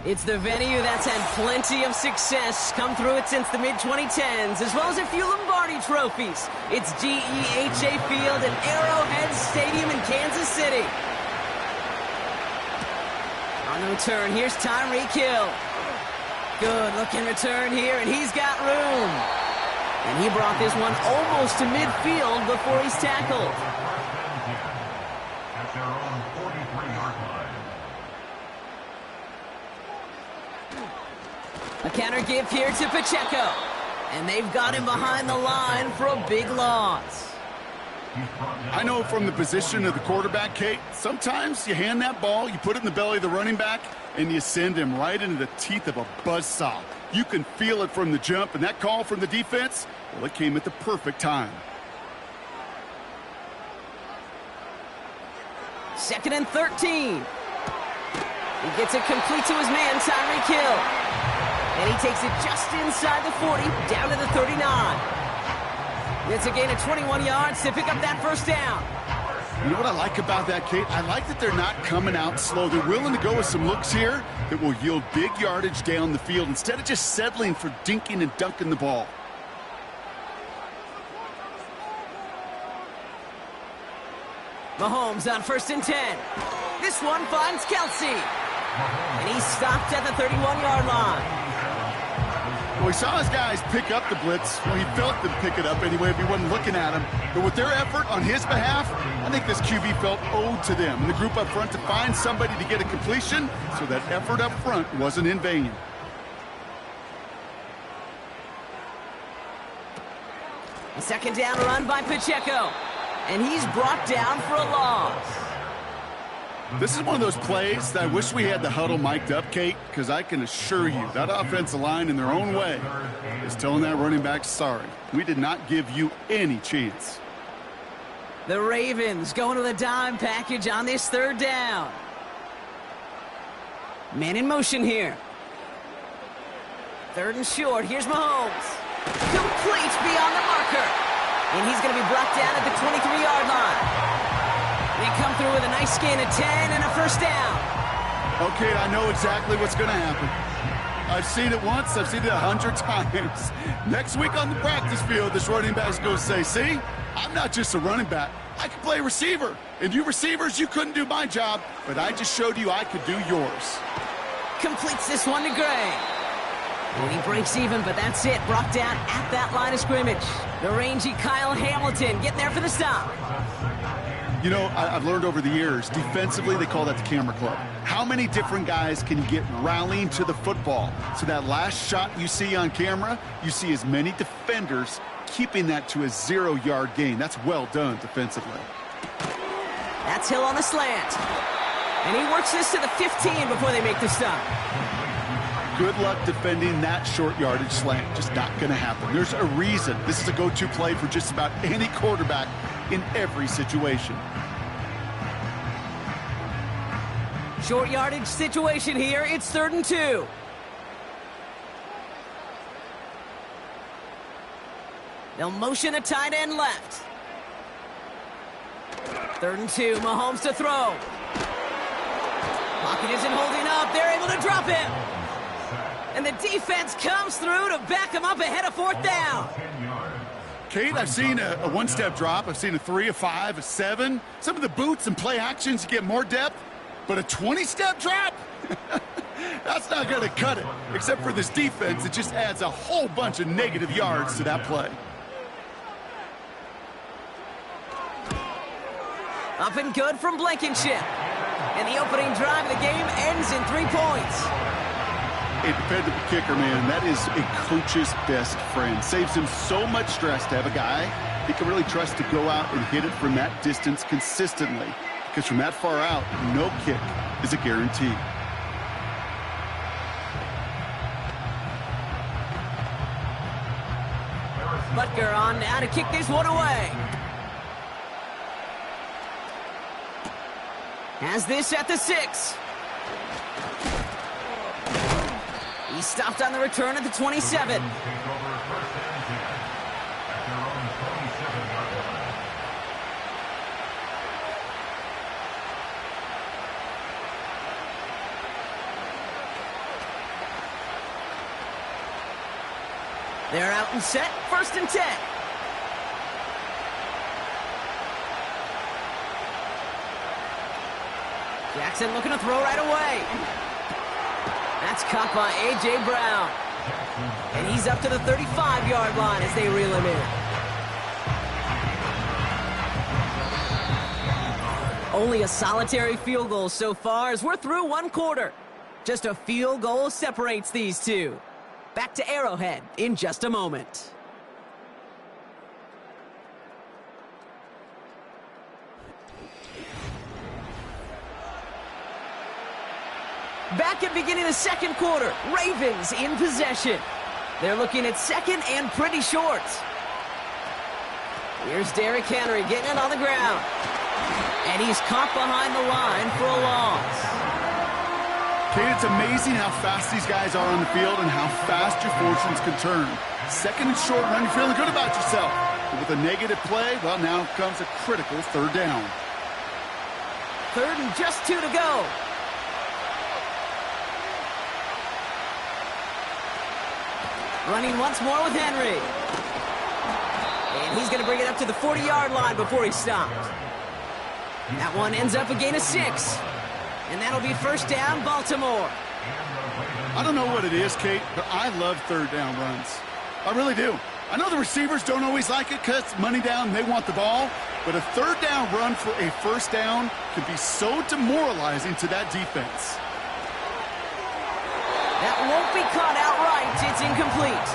It's the venue that's had plenty of success come through it since the mid-2010s, as well as a few Lombardi trophies. It's GEHA Field at Arrowhead Stadium in Kansas City. On the return, here's Tyreek Hill. Good looking return here, and he's got room. And he brought this one almost to midfield before he's tackled. At their own 43-yard line. A counter give here to Pacheco. And they've got him behind the line for a big loss. I know from the position of the quarterback, Kate, sometimes you hand that ball, you put it in the belly of the running back, and you send him right into the teeth of a buzzsaw. You can feel it from the jump, and that call from the defense, well, it came at the perfect time. 2nd and 13. He gets it complete to his man, Tyreek Hill. And he takes it just inside the 40, down to the 39. It's a gain of 21 yards to pick up that first down. You know what I like about that, Kate? I like that they're not coming out slow. They're willing to go with some looks here that will yield big yardage down the field instead of just settling for dinking and dunking the ball. Mahomes on 1st and 10. This one finds Kelsey. And he's stopped at the 31-yard line. Well, he saw his guys pick up the blitz. Well, he felt them pick it up anyway if he wasn't looking at him. But with their effort on his behalf, I think this QB felt owed to them and the group up front to find somebody to get a completion, so that effort up front wasn't in vain. A 2nd down run by Pacheco. And he's brought down for a loss. This is one of those plays that I wish we had the huddle mic'd up, Kate, because I can assure you that offensive line in their own way is telling that running back, sorry, we did not give you any chance. The Ravens going to the dime package on this 3rd down. Man in motion here. 3rd and short. Here's Mahomes. Complete beyond the marker. And he's going to be brought down at the 23-yard line. They come through with a nice gain of 10 and a 1st down. Okay, I know exactly what's going to happen. I've seen it once. I've seen it 100 times. Next week on the practice field, this running back's going to say, see, I'm not just a running back. I can play receiver. And you receivers, you couldn't do my job, but I just showed you I could do yours. Completes this one to Gray. And he breaks even, but that's it. Brought down at that line of scrimmage. The rangy Kyle Hamilton getting there for the stop. You know, I've learned over the years, defensively, they call that the camera club. How many different guys can you get rallying to the football? So that last shot you see on camera, you see as many defenders keeping that to a 0-yard gain. That's well done defensively. That's Hill on the slant. And he works this to the 15 before they make the stop. Good luck defending that short yardage slant. Just not going to happen. There's a reason. This is a go-to play for just about any quarterback in every situation. Short yardage situation here. It's 3rd and 2. They'll motion a tight end left. 3rd and 2. Mahomes to throw. Pocket isn't holding up. They're able to drop him. And the defense comes through to back him up ahead of 4th down. Kate, I've seen a one-step drop. I've seen a 3, a 5, a 7. Some of the boots and play actions, you get more depth. But a 20-step drop? That's not going to cut it. Except for this defense, it just adds a whole bunch of negative yards to that play. Up and good from Blankenship. And the opening drive of the game ends in 3 points. A dependable kicker, man, that is a coach's best friend. Saves him so much stress to have a guy he can really trust to go out and hit it from that distance consistently. Because from that far out, no kick is a guarantee. Butker on now to kick this one away. Has this at the 6. He stopped on the return at the 27. They're out and set. 1st and 10. Jackson looking to throw right away. That's caught by A.J. Brown. And he's up to the 35-yard line as they reel him in. Only a solitary field goal so far as we're through 1 quarter. Just a field goal separates these two. Back to Arrowhead in just a moment. Back at beginning of the 2nd quarter, Ravens in possession. They're looking at 2nd and pretty short. Here's Derrick Henry getting it on the ground. And he's caught behind the line for a loss. Kate, it's amazing how fast these guys are on the field and how fast your fortunes can turn. 2nd and short run, you're feeling good about yourself. But with a negative play, well, now comes a critical 3rd down. 3rd and just 2 to go. Running once more with Henry. And he's going to bring it up to the 40-yard line before he stopped. That one ends up a gain of 6. And that'll be first down, Baltimore. I don't know what it is, Kate, but I love third down runs. I really do. I know the receivers don't always like it because money down, they want the ball. But a third down run for a first down can be so demoralizing to that defense. That won't be caught outright. It's incomplete.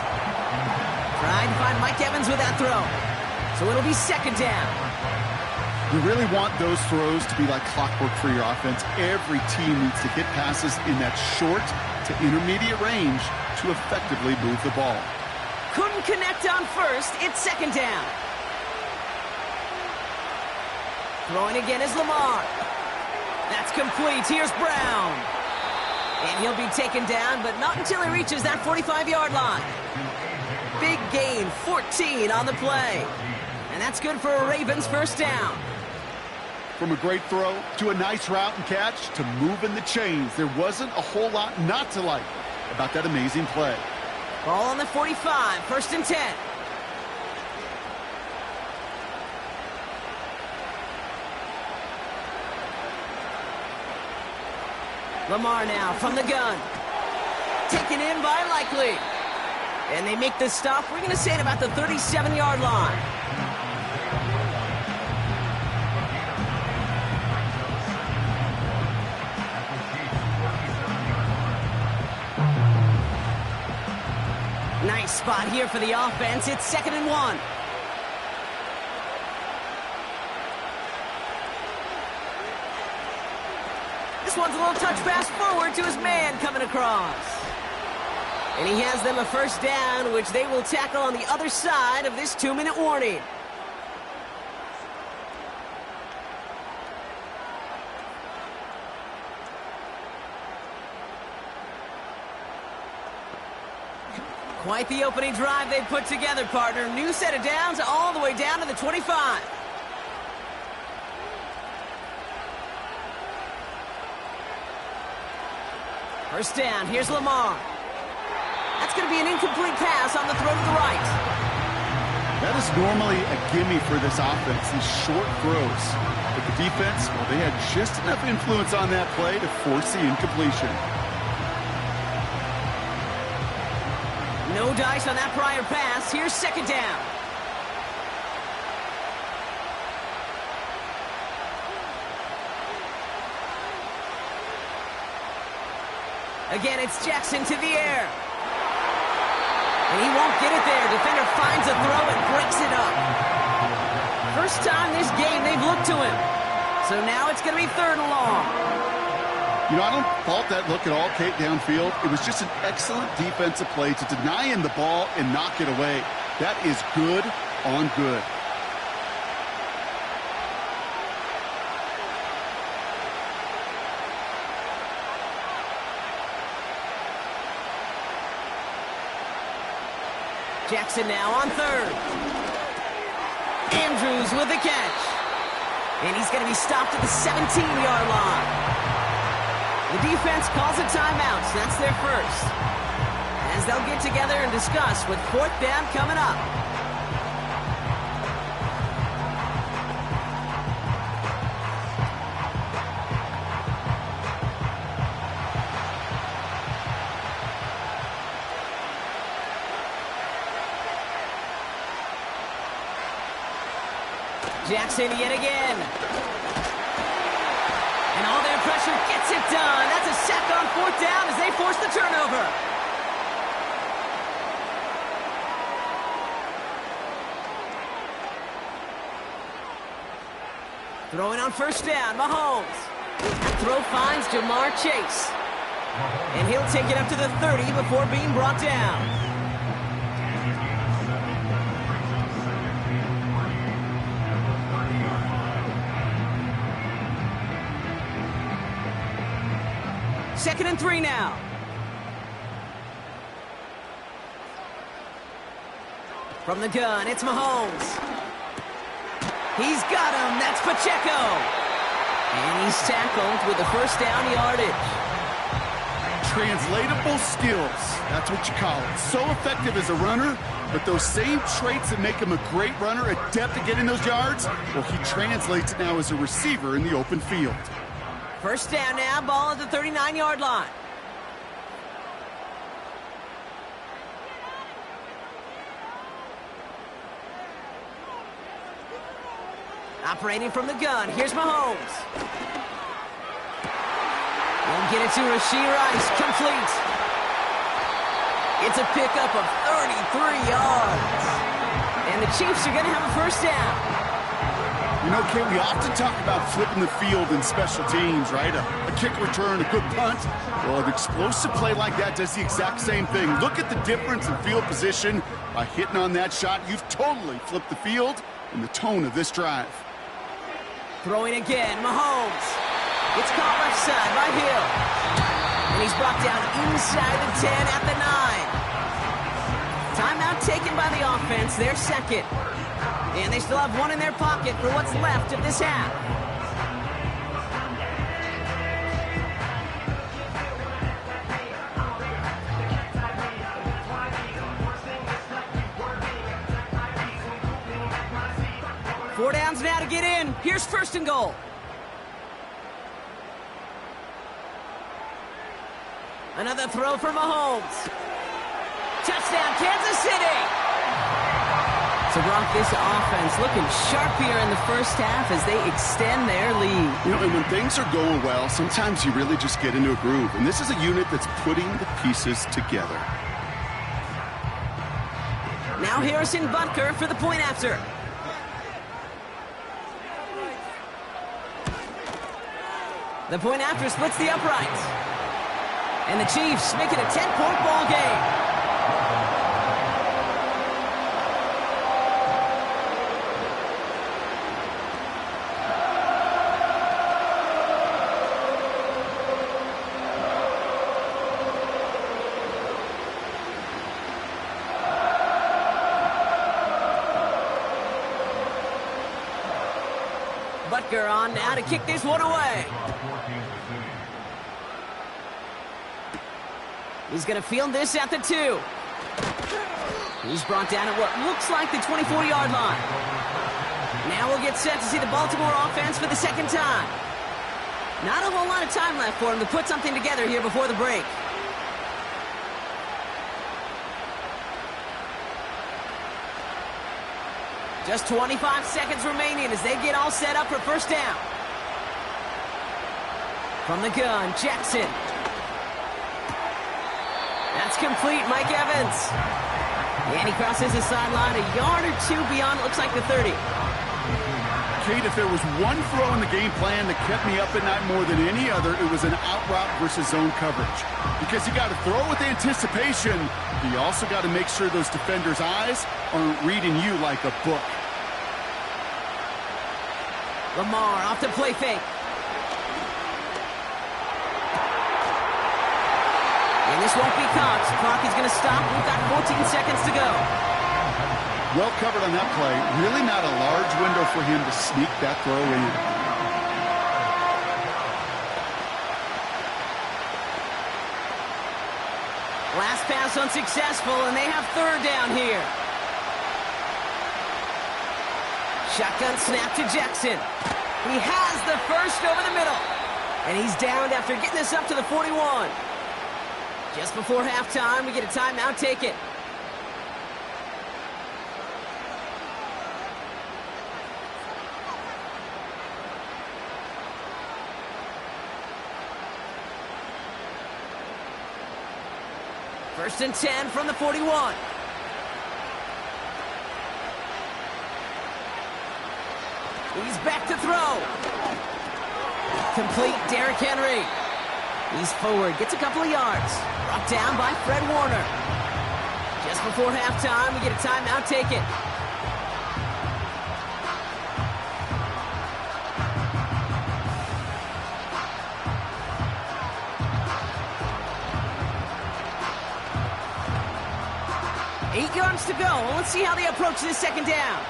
Trying to find Mike Evans with that throw. So it'll be second down. You really want those throws to be like clockwork for your offense. Every team needs to hit passes in that short to intermediate range to effectively move the ball. Couldn't connect on first. It's second down. Throwing again is Lamar. That's complete. Here's Brown. And he'll be taken down, but not until he reaches that 45-yard line. Big gain, 14 on the play. And that's good for a Ravens first down. From a great throw to a nice route and catch to moving the chains, there wasn't a whole lot not to like about that amazing play. Ball on the 45, first and 10. Lamar now from the gun. Taken in by Likely. And they make the stop. We're going to say it about the 37-yard line. Nice spot here for the offense. It's second and 1. This one's a little touch pass forward to his man coming across. And he has them a first down, which they will tackle on the other side of this 2-minute warning. Quite the opening drive they put together, partner. New set of downs all the way down to the 25. First down, here's Lamar. That's going to be an incomplete pass on the throw to the right. That is normally a gimme for this offense, these short throws. But the defense, well, they had just enough influence on that play to force the incompletion. No dice on that prior pass. Here's second down. Again, it's Jackson to the air. And he won't get it there. Defender finds a throw and breaks it up. First time this game they've looked to him. So now it's going to be third and long. You know, I don't fault that look at all, Kate, downfield. It was just an excellent defensive play to deny him the ball and knock it away. That is good on good. Jackson now on third. Andrews with the catch. And he's going to be stopped at the 17-yard line. The defense calls a timeout, so that's their first. As they'll get together and discuss with fourth down coming up. Jackson yet again. And all their pressure gets it done. That's a sack on fourth down as they force the turnover. Throwing on first down, Mahomes. That throw finds Jamar Chase. And he'll take it up to the 30 before being brought down. Second and 3 now. From the gun, it's Mahomes. He's got him. That's Pacheco. And he's tackled with the first down yardage. Translatable skills. That's what you call it. So effective as a runner, but those same traits that make him a great runner, adept at getting those yards, well, he translates it now as a receiver in the open field. First down now, ball at the 39-yard line. Operating from the gun, here's Mahomes. Won't get it to Rashee Rice, complete. It's a pickup of 33 yards. And the Chiefs are going to have a first down. You know, Kate, we often talk about flipping the field in special teams, right? A kick return, a good punt. Well, an explosive play like that does the exact same thing. Look at the difference in field position. By hitting on that shot, you've totally flipped the field and the tone of this drive. Throwing again, Mahomes. It's caught left side by Hill. And he's brought down inside the 10 at the 9. Timeout taken by the offense, their second. And they still have one in their pocket for what's left of this half. Four downs now to get in. Here's first and goal. Another throw for Mahomes. Touchdown, Kansas City. So, Brock, this offense looking sharp here in the first half as they extend their lead. You know, and when things are going well, sometimes you really just get into a groove. And this is a unit that's putting the pieces together. Now Harrison Butker for the point after. The point after splits the uprights. And the Chiefs make it a 10-point ball game. Butker on now to kick this one away. He's going to field this at the 2. He's brought down at what looks like the 24-yard line. Now we'll get set to see the Baltimore offense for the second time. Not a whole lot of time left for him to put something together here before the break. Just 25 seconds remaining as they get all set up for first down. From the gun, Jackson. That's complete, Mike Evans. And he crosses the sideline a yard or two beyond, looks like the 30. Kate, if there was one throw in the game plan that kept me up at night more than any other, it was an out route versus zone coverage. Because you got to throw with anticipation, but you also got to make sure those defenders' eyes aren't reading you like a book. Lamar off the play fake. And this won't be caught. Clock is going to stop. We've got 14 seconds to go. Well covered on that play. Really not a large window for him to sneak that throw in. Last pass unsuccessful, and they have third down here. Shotgun snap to Jackson. He has the first over the middle. And he's downed after getting this up to the 41. Just before halftime, we get a timeout taken. First and 10 from the 41. He's back to throw. Complete, Derrick Henry. He's forward, gets a couple of yards. Brought down by Fred Warner. Just before halftime, we get a timeout taken. Eight yards to go. Let's see how they approach this second down.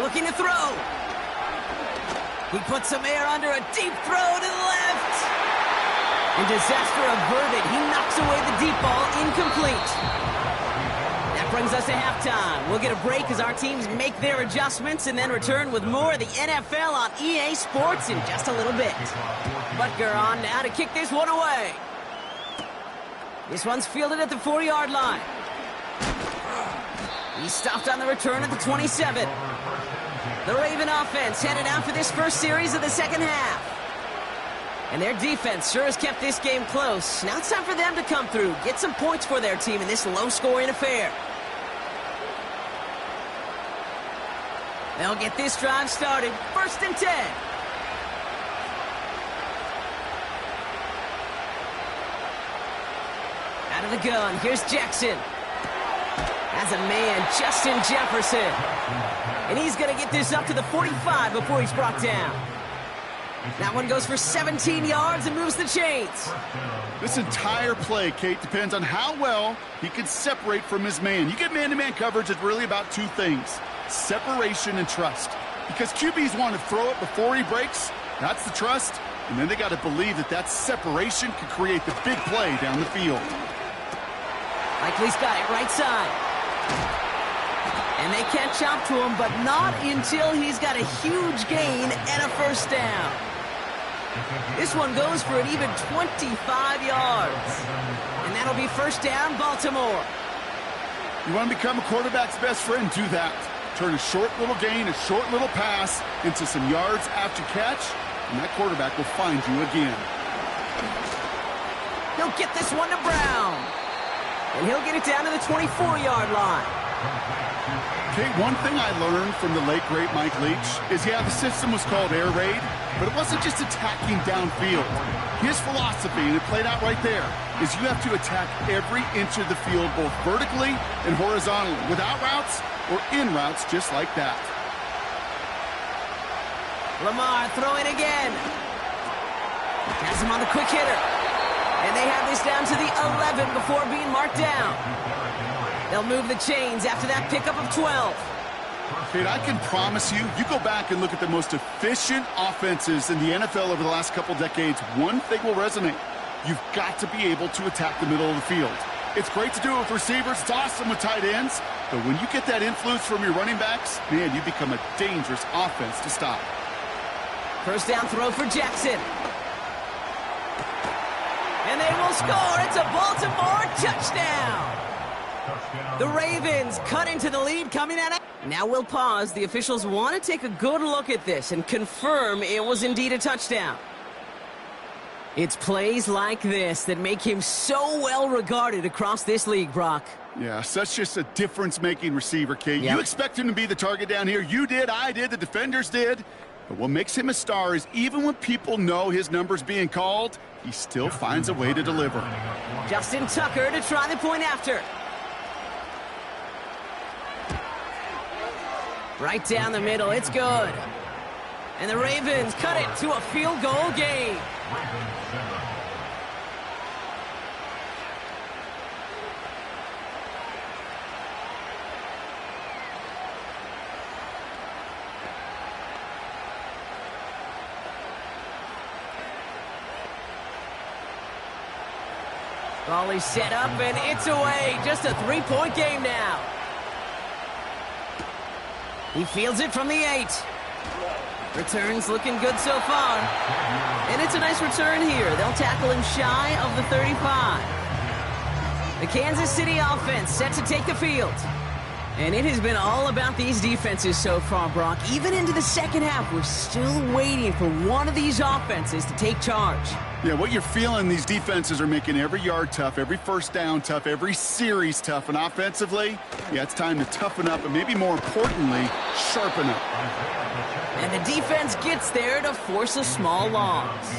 Looking to throw. He puts some air under a deep throw to the left. And disaster averted. He knocks away the deep ball, incomplete. That brings us to halftime. We'll get a break as our teams make their adjustments and then return with more of the NFL on EA Sports in just a little bit. Butker on now to kick this one away. This one's fielded at the 40-yard line. He's stopped on the return at the 27. The Raven offense headed out for this first series of the second half. And their defense sure has kept this game close. Now it's time for them to come through, get some points for their team in this low-scoring affair. They'll get this drive started. 1st and 10. Out of the gun, here's Jackson. As a man, Justin Jefferson. And he's going to get this up to the 45 before he's brought down. That one goes for 17 yards and moves the chains. This entire play, Kate, depends on how well he can separate from his man. You get man-to-man coverage, it's really about two things: separation and trust. Because QBs want to throw it before he breaks. That's the trust. And then they got to believe that that separation can create the big play down the field. Likely's got it right side. And they can't chop to him, but not until he's got a huge gain and a first down. This one goes for an even 25 yards. And that'll be first down, Baltimore. You want to become a quarterback's best friend? Do that. Turn a short little gain, a short little pass into some yards after catch, and that quarterback will find you again. He'll get this one to Brown. And he'll get it down to the 24-yard line. Okay, one thing I learned from the late, great Mike Leach is, yeah, the system was called air raid, but it wasn't just attacking downfield. His philosophy, and it played out right there, is you have to attack every inch of the field, both vertically and horizontally, without routes or in routes, just like that. Lamar throwing again. Has him on the quick hitter. And they have this down to the 11 before being marked down. They'll move the chains after that pickup of 12. Kate, I can promise you, you go back and look at the most efficient offenses in the NFL over the last couple decades, one thing will resonate. You've got to be able to attack the middle of the field. It's great to do it with receivers. It's awesome with tight ends. But when you get that influence from your running backs, man, you become a dangerous offense to stop. First down throw for Jackson. And they will score. It's a Baltimore touchdown. The Ravens cut into the lead coming at it. Now we'll pause. The officials want to take a good look at this and confirm it was indeed a touchdown. It's plays like this that make him so well regarded across this league, Brock. Yeah, such just a difference-making receiver, Kate. Yep. You expect him to be the target down here. You did, I did, the defenders did. But what makes him a star is even when people know his number's being called, he still finds a way to deliver. Justin Tucker to try the point after. Right down the middle, it's good. And the Ravens cut it to a field goal game. Ball is set up and it's away. Just a three-point game now. He fields it from the 8. Returns looking good so far. And it's a nice return here. They'll tackle him shy of the 35. The Kansas City offense set to take the field. And it has been all about these defenses so far, Brock. Even into the second half, we're still waiting for one of these offenses to take charge. Yeah, what you're feeling, these defenses are making every yard tough, every first down tough, every series tough. And offensively, yeah, it's time to toughen up and maybe more importantly, sharpen up. And the defense gets there to force a small loss.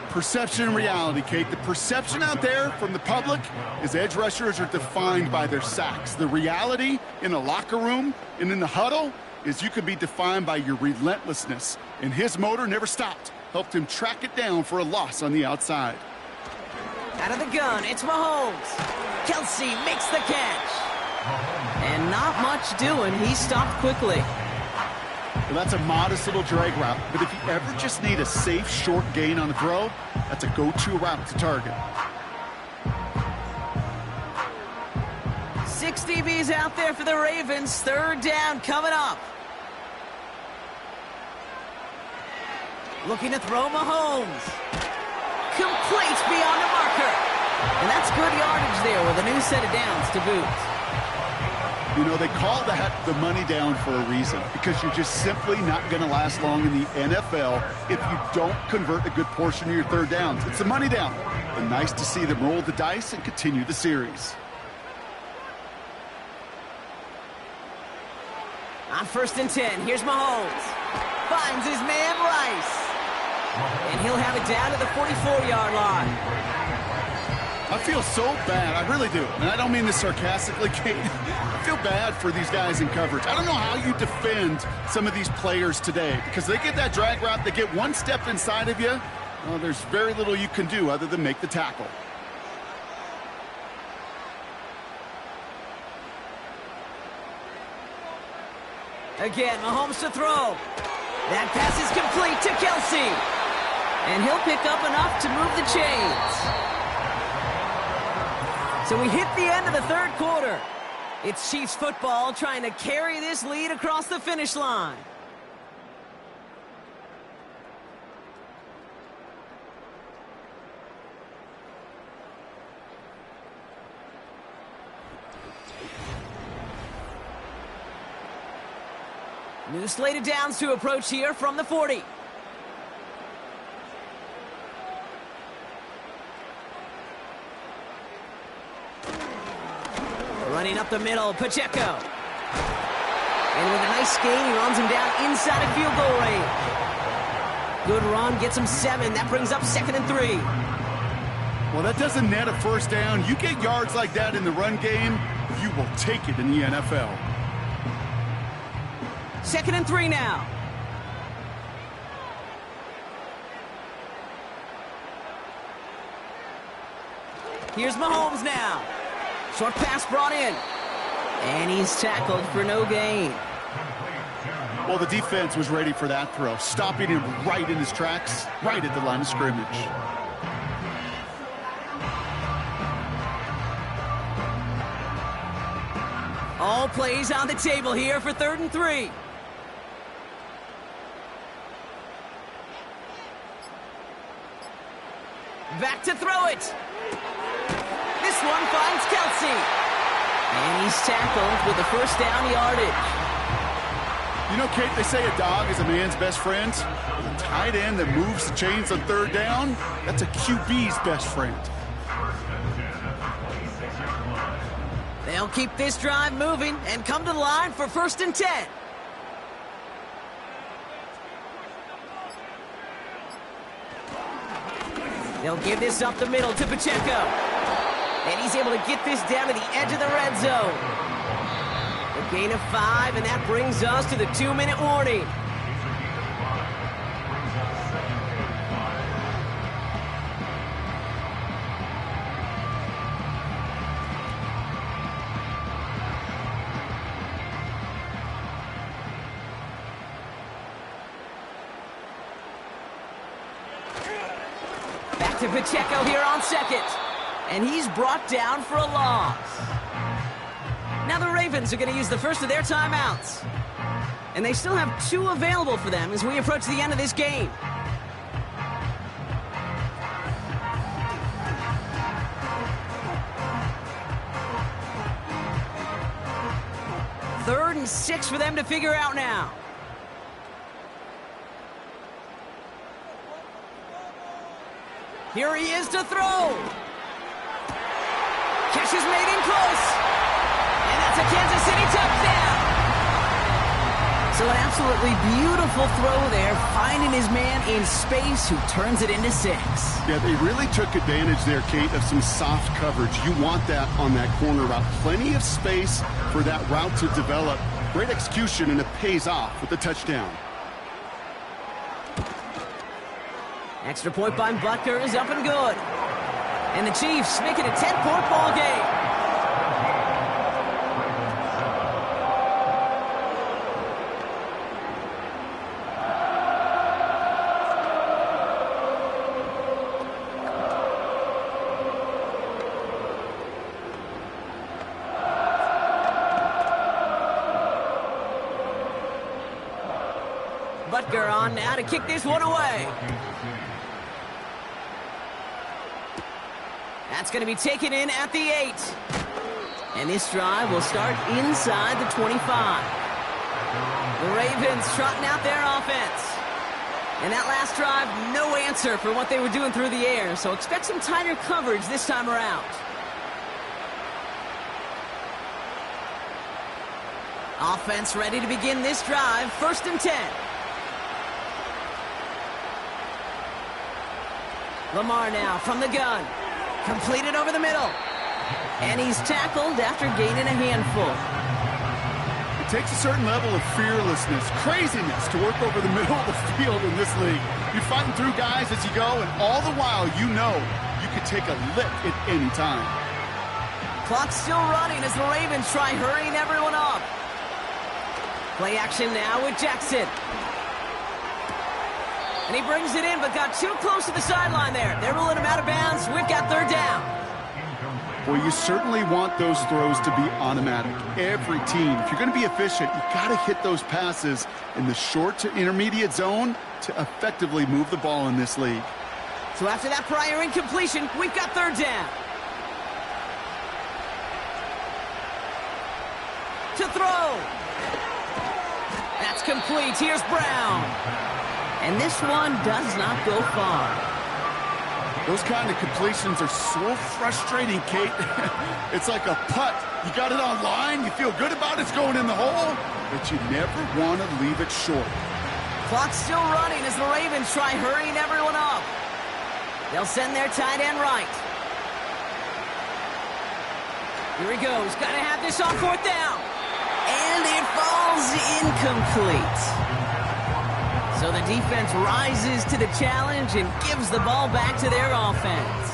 Perception and reality, Kate. The perception out there from the public is edge rushers are defined by their sacks. The reality in a locker room and in the huddle is you can be defined by your relentlessness. And his motor never stopped. Helped him track it down for a loss on the outside. Out of the gun, it's Mahomes. Kelsey makes the catch. And not much doing. He stopped quickly. Well, that's a modest little drag route, but if you ever just need a safe, short gain on a throw, that's a go-to route to target. 6 DBs out there for the Ravens. 3rd down coming up. Looking to throw Mahomes. Complete beyond the marker. And that's good yardage there with a new set of downs to boot. You know, they call that the money down for a reason, because you're just simply not going to last long in the NFL if you don't convert a good portion of your 3rd downs. It's the money down. And nice to see them roll the dice and continue the series. On 1st and 10, here's Mahomes. Finds his man Rice. And he'll have it down to the 44-yard line. I feel so bad. I really do. And I don't mean this sarcastically, Kate. I feel bad for these guys in coverage. I don't know how you defend some of these players today, because they get that drag route, they get one step inside of you. Well, there's very little you can do other than make the tackle. Again, Mahomes to throw. That pass is complete to Kelsey. And he'll pick up enough to move the chains. So we hit the end of the 3rd quarter. It's Chiefs football trying to carry this lead across the finish line. New slate of downs to approach here from the 40. Running up the middle, Pacheco. And with a nice gain, he runs him down inside of field goal range. Good run, gets him 7. That brings up 2nd and 3. Well, that doesn't net a 1st down. You get yards like that in the run game, you will take it in the NFL. 2nd and 3 now. Here's Mahomes now. Short pass brought in. And he's tackled for no gain. Well, the defense was ready for that throw, stopping him right in his tracks, right at the line of scrimmage. All plays on the table here for 3rd and 3. Back to throw it. This one finds Kelsey. And he's tackled with the 1st down yardage. You know, Kate, they say a dog is a man's best friend. A tight end that moves the chains on 3rd down, that's a QB's best friend. They'll keep this drive moving and come to the line for 1st and 10. They'll give this up the middle to Pacheco. And he's able to get this down to the edge of the red zone. A gain of 5, and that brings us to the 2-minute warning. Back to Pacheco here on 2nd. And he's brought down for a loss. Now the Ravens are going to use the first of their timeouts. And they still have 2 available for them as we approach the end of this game. Third and 6 for them to figure out now. Here he is to throw. Catch is made in close. And that's a Kansas City touchdown. So an absolutely beautiful throw there, finding his man in space who turns it into 6. Yeah, they really took advantage there, Kate, of some soft coverage. You want that on that corner route. Plenty of space for that route to develop. Great execution, and it pays off with the touchdown. Extra point by Butker is up and good. And the Chiefs make it a 10-point ball game. Butker on now to kick this one away. That's going to be taken in at the 8. And this drive will start inside the 25. The Ravens trotting out their offense. And that last drive, no answer for what they were doing through the air. So expect some tighter coverage this time around. Offense ready to begin this drive. 1st and 10. Lamar now from the gun. Completed over the middle. And he's tackled after gaining a handful. It takes a certain level of fearlessness, craziness to work over the middle of the field in this league. You're fighting through guys as you go, and all the while you know you could take a lick at any time. Clock's still running as the Ravens try hurrying everyone up. Play action now with Jackson. And he brings it in, but got too close to the sideline there. They're ruling him out of bounds. We've got 3rd down. Well, you certainly want those throws to be automatic. Every team, if you're going to be efficient, you got to hit those passes in the short to intermediate zone to effectively move the ball in this league. So after that prior incompletion, we've got 3rd down. To throw. That's complete. Here's Brown. And this one does not go far. Those kind of completions are so frustrating, Kate. It's like a putt. You got it on line, you feel good about it's going in the hole, but you never want to leave it short. Clock's still running as the Ravens try hurrying everyone up. They'll send their tight end right. Here he goes. Got to have this on 4th down. And it falls incomplete. So the defense rises to the challenge and gives the ball back to their offense.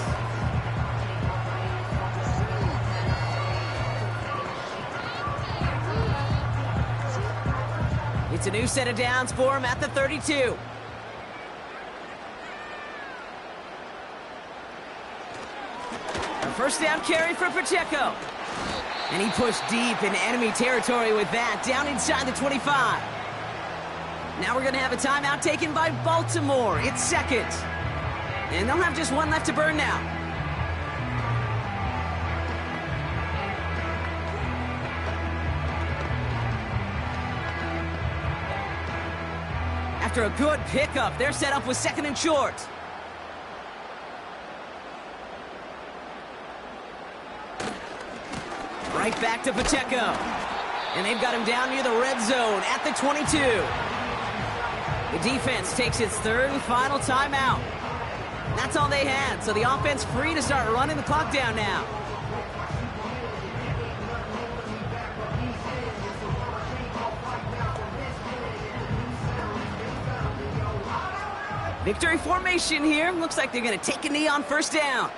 It's a new set of downs for him at the 32. A 1st down carry for Pacheco. And he pushed deep in enemy territory with that, down inside the 25. Now we're going to have a timeout taken by Baltimore. It's 2nd. And they'll have just one left to burn now. After a good pickup, they're set up with 2nd and short. Right back to Pacheco. And they've got him down near the red zone at the 22. The defense takes its 3rd and final timeout. That's all they had, so the offense free to start running the clock down now. Victory formation here. Looks like they're going to take a knee on 1st down.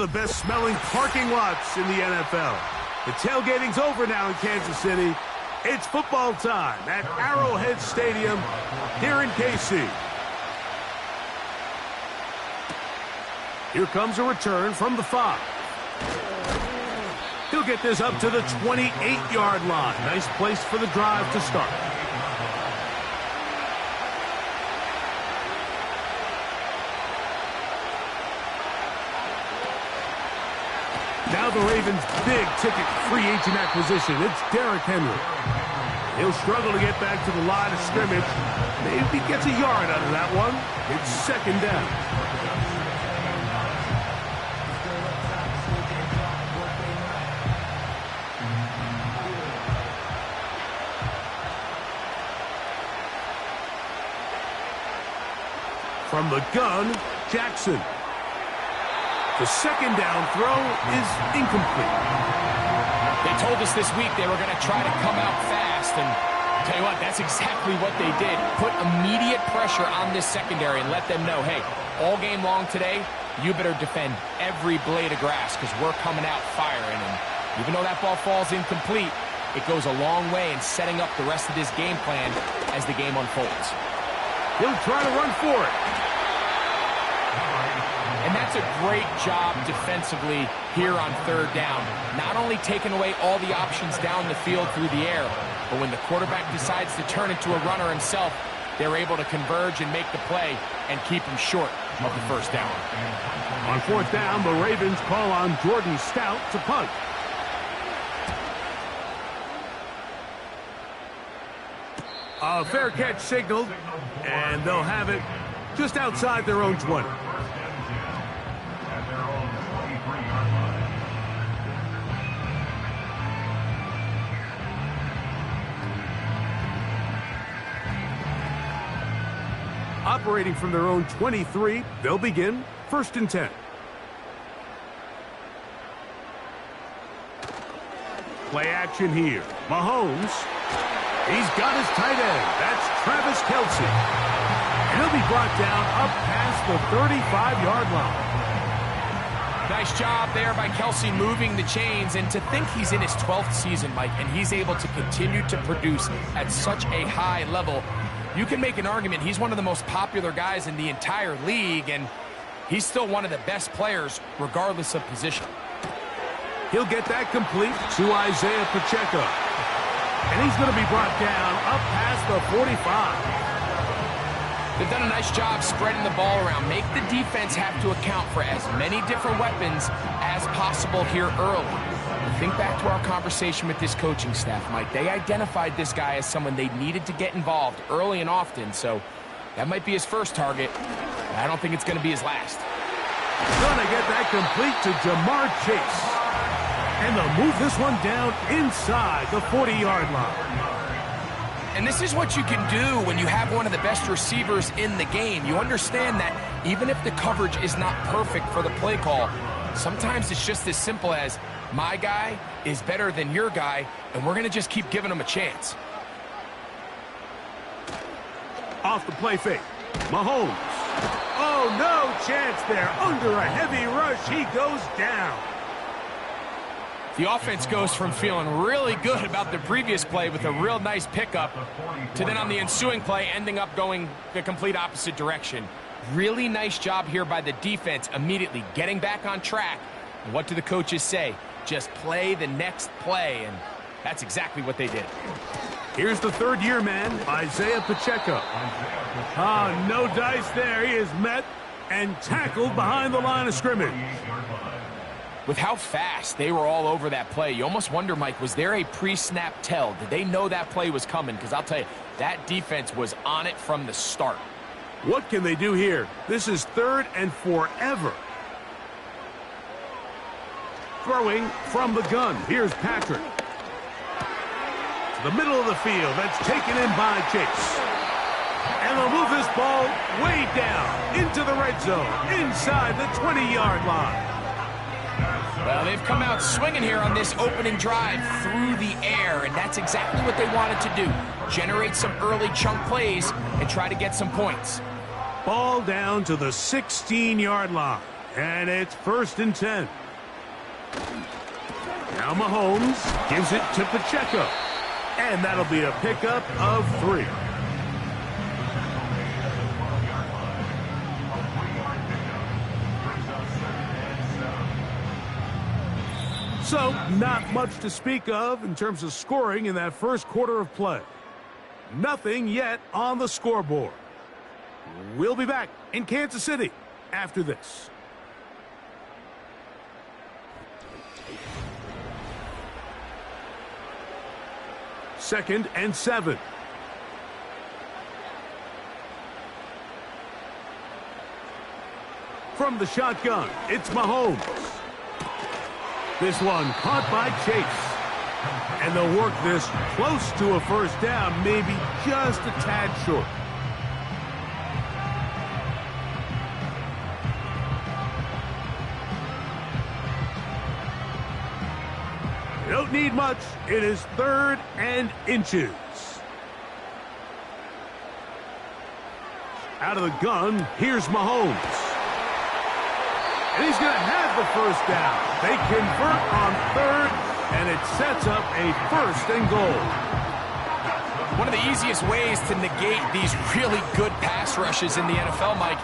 of the best smelling parking lots in the NFL. The tailgating's over now in Kansas City. It's football time at Arrowhead Stadium here in KC. Here comes a return from the 5. He'll get this up to the 28-yard line. Nice place for the drive to start. Now the Ravens' big-ticket free agent acquisition. It's Derrick Henry. He'll struggle to get back to the line of scrimmage. Maybe gets a yard out of that one. It's second down. From the gun, Jackson. The second down throw is incomplete. They told us this week they were going to try to come out fast, and I'll tell you what, that's exactly what they did. Put immediate pressure on this secondary and let them know, hey, all game long today, you better defend every blade of grass because we're coming out firing. And even though that ball falls incomplete, it goes a long way in setting up the rest of this game plan as the game unfolds. He'll try to run for it. And that's a great job defensively here on third down. Not only taking away all the options down the field through the air, but when the quarterback decides to turn into a runner himself, they're able to converge and make the play and keep him short of the first down. On fourth down, the Ravens call on Jordan Stout to punt. A fair catch signaled, and they'll have it just outside their own 20. Operating from their own 23, they'll begin first and 10. Play action here. Mahomes. He's got his tight end. That's Travis Kelce. And he'll be brought down up past the 35-yard line. Nice job there by Kelce moving the chains, and to think he's in his 12th season, Mike, and he's able to continue to produce at such a high level. You can make an argument he's one of the most popular guys in the entire league, and he's still one of the best players regardless of position. He'll get that complete to Isaiah Pacheco. And he's going to be brought down up past the 45. They've done a nice job spreading the ball around. Make the defense have to account for as many different weapons as possible here early. Think back to our conversation with this coaching staff, Mike. They identified this guy as someone they needed to get involved early and often, so that might be his first target. But I don't think it's going to be his last. Gonna get that complete to Jamar Chase. And they'll move this one down inside the 40-yard line. And this is what you can do when you have one of the best receivers in the game. You understand that even if the coverage is not perfect for the play call, sometimes it's just as simple as, my guy is better than your guy, and we're going to just keep giving him a chance. Off the play fake. Mahomes. Oh, no chance there. Under a heavy rush, he goes down. The offense goes from feeling really good about the previous play with a real nice pickup to then on the ensuing play ending up going the complete opposite direction. Really nice job here by the defense immediately getting back on track. And what do the coaches say? Just play the next play, and that's exactly what they did. Here's the third-year man, Isaiah Pacheco. No dice there. He is met and tackled behind the line of scrimmage. With how fast they were all over that play, you almost wonder, Mike, was there a pre-snap tell? Did they know that play was coming? Because I'll tell you, that defense was on it from the start. What can they do here? This is third and forever. Throwing from the gun. Here's Patrick. To the middle of the field. That's taken in by Chase. And they'll move this ball way down into the red zone, inside the 20-yard line. Well, they've come out swinging here on this opening drive through the air, and that's exactly what they wanted to do. Generate some early chunk plays and try to get some points. Ball down to the 16-yard line. And it's 1st and 10. Now Mahomes gives it to Pacheco. And that'll be a pickup of 3. So, not much to speak of in terms of scoring in that first quarter of play. Nothing yet on the scoreboard. We'll be back in Kansas City after this. Second and 7. From the shotgun, it's Mahomes. This one caught by Chase. And they'll work this close to a first down, maybe just a tad short. You don't need much. It is 3rd and inches. Out of the gun, here's Mahomes. And he's going to have the first down. They convert on 3rd, and it sets up a 1st and goal. One of the easiest ways to negate these really good pass rushes in the NFL, Mike,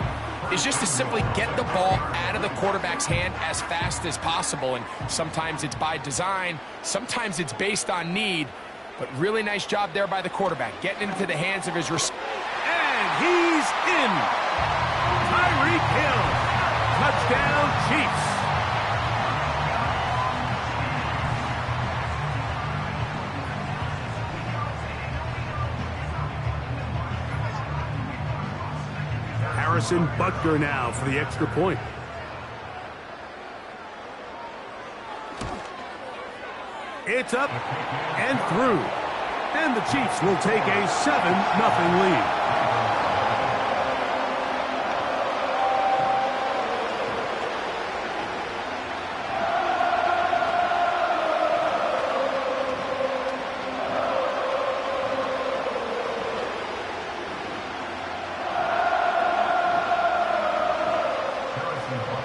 is just to simply get the ball out of the quarterback's hand as fast as possible. And sometimes it's by design, sometimes it's based on need. But really nice job there by the quarterback, getting into the hands of his receiver. And he's in. Tyreek Hill. Touchdown, Chiefs. Harrison Butker now for the extra point. It's up and through. And the Chiefs will take a 7-0 lead.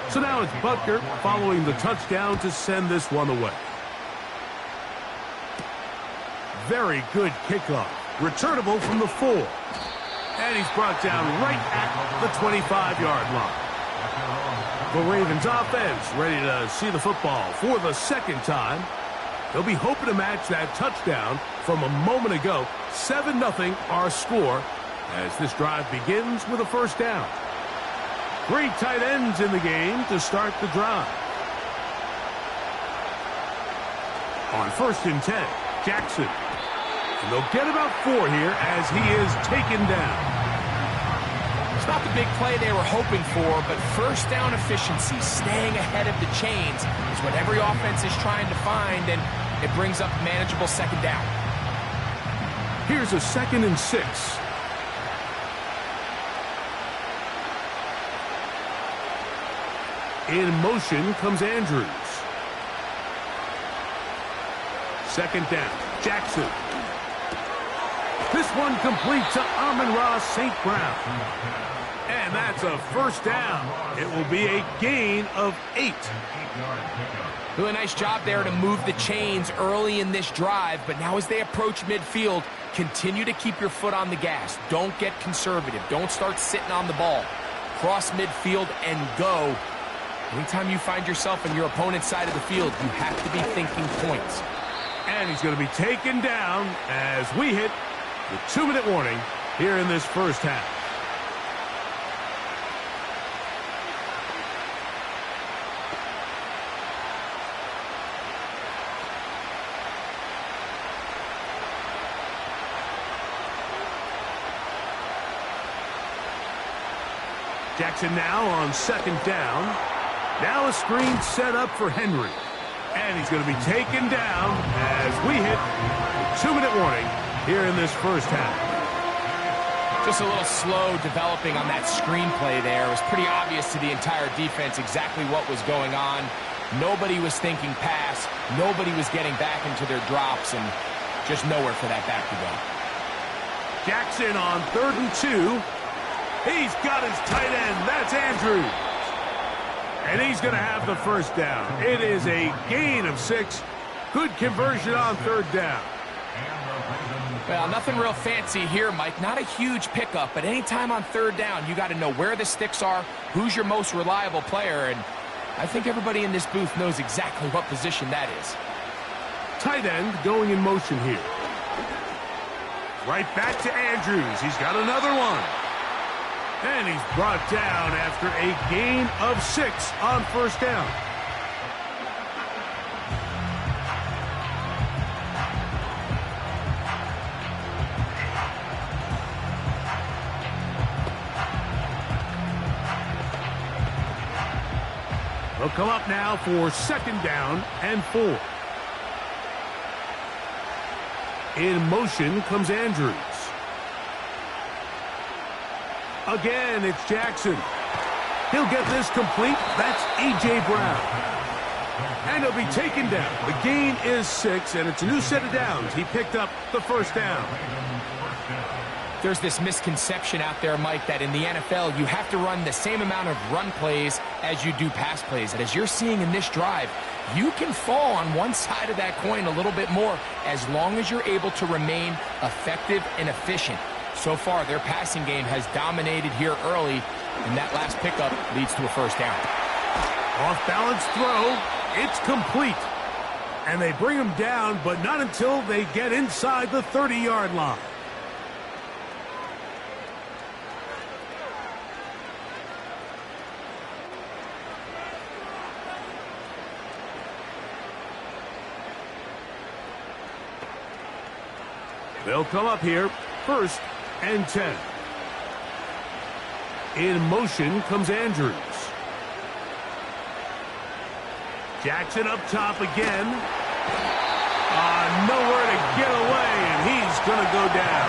So now it's Butker following the touchdown to send this one away. Very good kickoff. Returnable from the 4. And he's brought down right at the 25-yard line. The Ravens offense ready to see the football for the second time. They'll be hoping to match that touchdown from a moment ago. 7-0 our score as this drive begins with a first down. 3 tight ends in the game to start the drive. On 1st and 10, Jackson. And they'll get about 4 here as he is taken down. It's not the big play they were hoping for, but first down efficiency, staying ahead of the chains, is what every offense is trying to find, and it brings up manageable second down. Here's a 2nd and 6. In motion comes Andrews. 2nd down, Jackson. This one complete to Amon-Ra St. Brown. And that's a first down. It will be a gain of 8. Really nice job there to move the chains early in this drive, but now as they approach midfield, continue to keep your foot on the gas. Don't get conservative. Don't start sitting on the ball. Cross midfield and go. Anytime you find yourself on your opponent's side of the field, you have to be thinking points. And he's going to be taken down as we hit the 2-minute warning here in this first half. Jackson now on 2nd down. Now a screen set up for Henry. And he's going to be taken down as we hit the 2-minute warning here in this first half. Just a little slow developing on that screenplay there. It was pretty obvious to the entire defense exactly what was going on. Nobody was thinking pass. Nobody was getting back into their drops, and just nowhere for that back to go. Jackson on 3rd and 2. He's got his tight end. That's Andrews. And he's going to have the first down. It is a gain of 6. Good conversion on third down. Well, nothing real fancy here, Mike. Not a huge pickup, but anytime on third down, you got to know where the sticks are, who's your most reliable player, and I think everybody in this booth knows exactly what position that is. Tight end going in motion here. Right back to Andrews. He's got another one. And he's brought down after a gain of 6 on first down. They'll come up now for second down and 4. In motion comes Andrews. Again, it's Jackson. He'll get this complete. That's A.J. Brown. And he'll be taken down. The gain is 6, and it's a new set of downs. He picked up the first down. There's this misconception out there, Mike, that in the NFL, you have to run the same amount of run plays as you do pass plays. And as you're seeing in this drive, you can fall on one side of that coin a little bit more as long as you're able to remain effective and efficient. So far, their passing game has dominated here early, and that last pickup leads to a first down. Off-balance throw. It's complete. And they bring him down, but not until they get inside the 30-yard line. They'll come up here, first and 10. In motion comes Andrews. Jackson up top again. Nowhere to get away, and he's going to go down.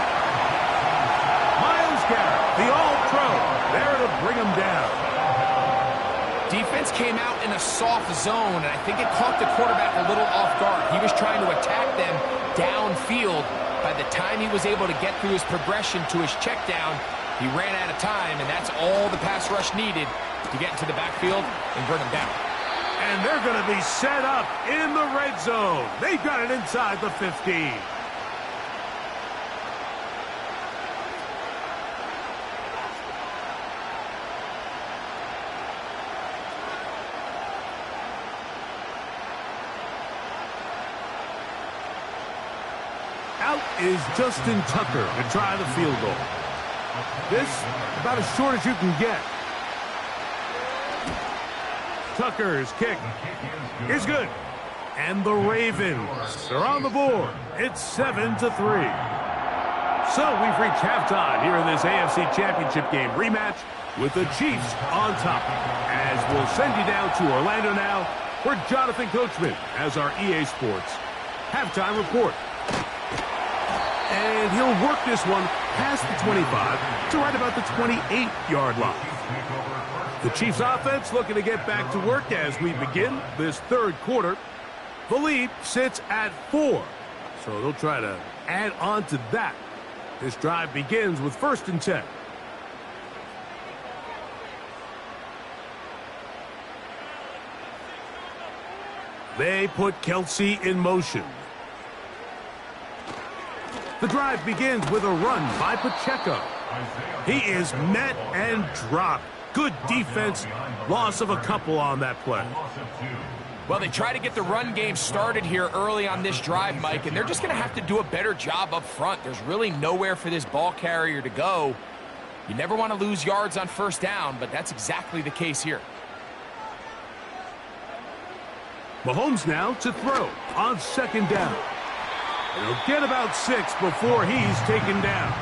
Myles Garrett, the All-Pro, there to bring him down. Defense came out in a soft zone, and I think it caught the quarterback a little off guard. He was trying to attack them downfield. By the time he was able to get through his progression to his check down, he ran out of time, and that's all the pass rush needed to get into the backfield and bring him down. And they're going to be set up in the red zone. They've got it inside the 15. Out is Justin Tucker to try the field goal. This, about as short as you can get. Tucker's kick is good. And the Ravens are on the board. It's 7-3. So we've reached halftime here in this AFC Championship game rematch with the Chiefs on top. As we'll send you down to Orlando now for Jonathan Coachman as our EA Sports halftime report. And he'll work this one past the 25 to right about the 28-yard line. The Chiefs offense looking to get back to work as we begin this third quarter. The lead sits at 4, so they'll try to add on to that. This drive begins with first and 10. They put Kelsey in motion. The drive begins with a run by Pacheco. He is met and dropped. Good defense. Loss of a couple on that play. Well, they try to get the run game started here early on this drive, Mike, and they're just going to have to do a better job up front. There's really nowhere for this ball carrier to go. You never want to lose yards on first down, but that's exactly the case here. Mahomes now to throw on second down. He'll get about 6 before he's taken down.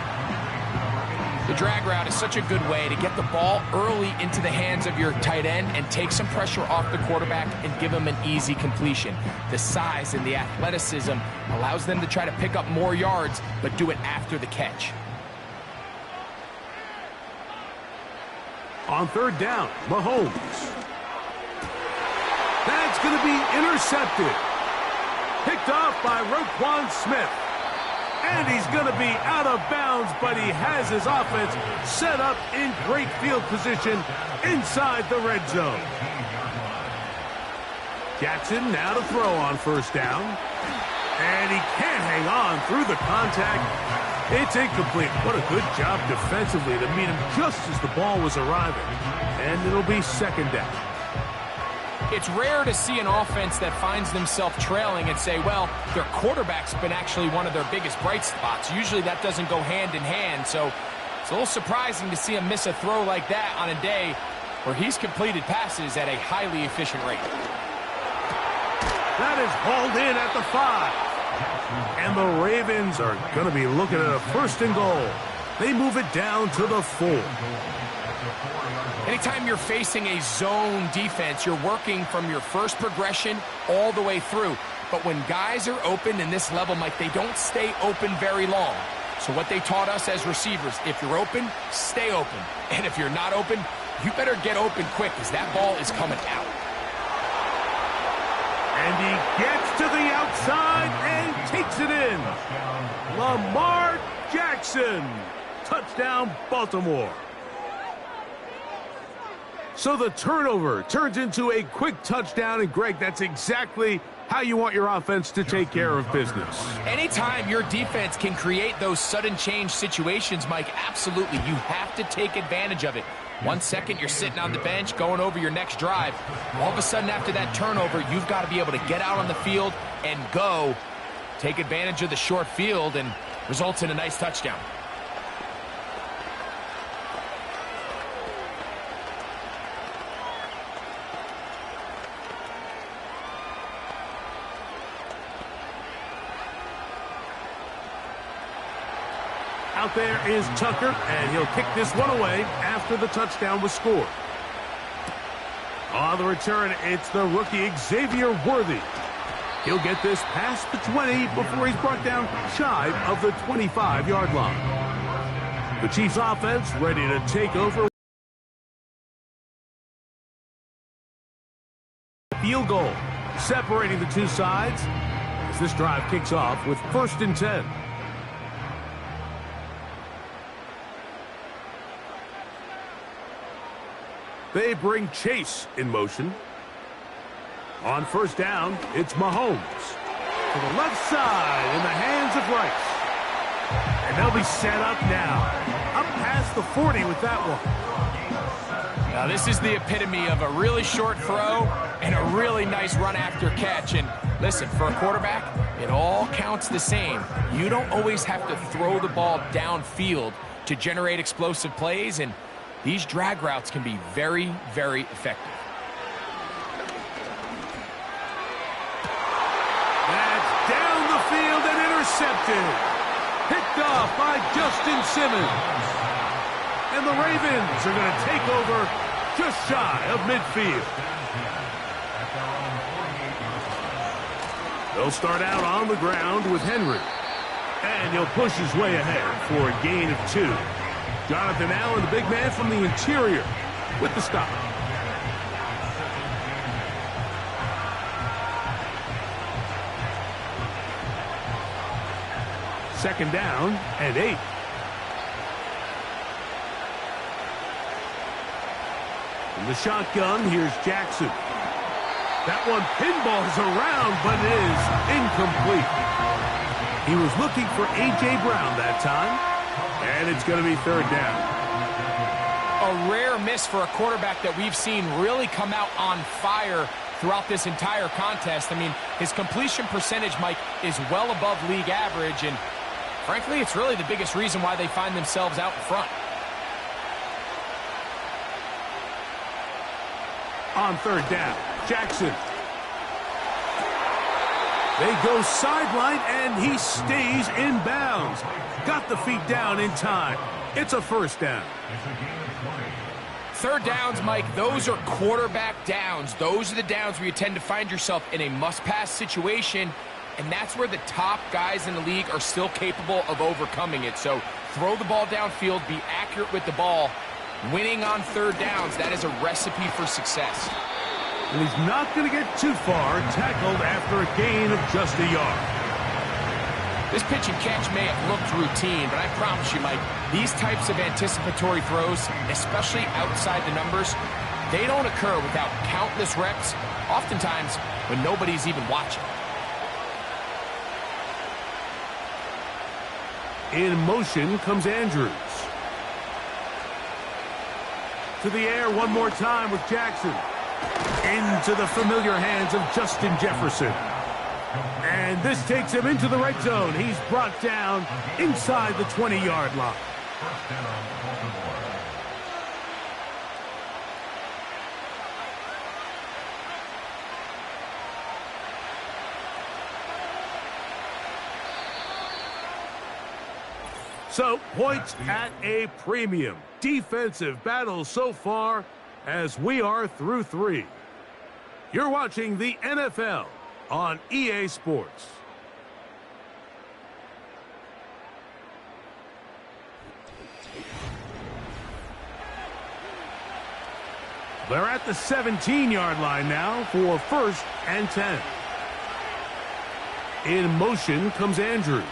The drag route is such a good way to get the ball early into the hands of your tight end and take some pressure off the quarterback and give him an easy completion. The size and the athleticism allows them to try to pick up more yards, but do it after the catch. On third down, Mahomes. That's going to be intercepted. Picked off by Roquan Smith. And he's going to be out of bounds, but he has his offense set up in great field position inside the red zone. Jackson now to throw on first down. And he can't hang on through the contact. It's incomplete. What a good job defensively to meet him just as the ball was arriving. And it'll be second down. It's rare to see an offense that finds themselves trailing and say, well, their quarterback's been actually one of their biggest bright spots. Usually that doesn't go hand in hand, so it's a little surprising to see him miss a throw like that on a day where he's completed passes at a highly efficient rate. That is hauled in at the 5. And the Ravens are going to be looking at a first and goal. They move it down to the 4. Anytime you're facing a zone defense, you're working from your first progression all the way through. But when guys are open in this level, Mike, they don't stay open very long. So what they taught us as receivers, if you're open, stay open. And if you're not open, you better get open quick because that ball is coming out. And he gets to the outside and takes it in. Lamar Jackson. Touchdown, Baltimore. So the turnover turns into a quick touchdown. And, Greg, that's exactly how you want your offense to take care of business. Anytime your defense can create those sudden change situations, Mike, absolutely, you have to take advantage of it. 1 second, you're sitting on the bench, going over your next drive. All of a sudden, after that turnover, you've got to be able to get out on the field and go. Take advantage of the short field and results in a nice touchdown. Out there is Tucker, and he'll kick this one away after the touchdown was scored. On the return, it's the rookie Xavier Worthy. He'll get this past the 20 before he's brought down shy of the 25-yard line. The Chiefs offense ready to take over. Field goal, separating the two sides as this drive kicks off with 1st and 10. They bring Chase in motion. On first down, it's Mahomes. To the left side in the hands of Rice. And they'll be set up now. Up past the 40 with that one. Now this is the epitome of a really short throw and a really nice run after catch. And listen, for a quarterback, it all counts the same. You don't always have to throw the ball downfield to generate explosive plays, and these drag routes can be very, very effective. That's down the field and intercepted. Picked off by Justin Simmons. And the Ravens are going to take over just shy of midfield. They'll start out on the ground with Henry. And he'll push his way ahead for a gain of 2. Jonathan Allen, the big man from the interior, with the stop. Second down and 8. From the shotgun, here's Jackson. That one pinballs around, but it is incomplete. He was looking for A.J. Brown that time. And it's going to be 3rd down. A rare miss for a quarterback that we've seen really come out on fire throughout this entire contest. I mean, his completion percentage, Mike, is well above league average. And frankly, it's really the biggest reason why they find themselves out in front. On 3rd down, Jackson. They go sideline, and he stays in bounds. Got the feet down in time. It's a 1st down. 3rd downs, Mike, those are quarterback downs. Those are the downs where you tend to find yourself in a must-pass situation, and that's where the top guys in the league are still capable of overcoming it. So throw the ball downfield, be accurate with the ball. Winning on 3rd downs, that is a recipe for success. And he's not going to get too far, tackled after a gain of just a yard. This pitch and catch may have looked routine, but I promise you, Mike, these types of anticipatory throws, especially outside the numbers, they don't occur without countless reps, oftentimes when nobody's even watching. In motion comes Andrews. To the air one more time with Jackson. Into the familiar hands of Justin Jefferson. And this takes him into the red zone. He's brought down inside the 20-yard line. First down, Baltimore. So, points at a premium. Defensive battle so far as we are through 3. You're watching the NFL on EA Sports. They're at the 17-yard line now for 1st and 10. In motion comes Andrews.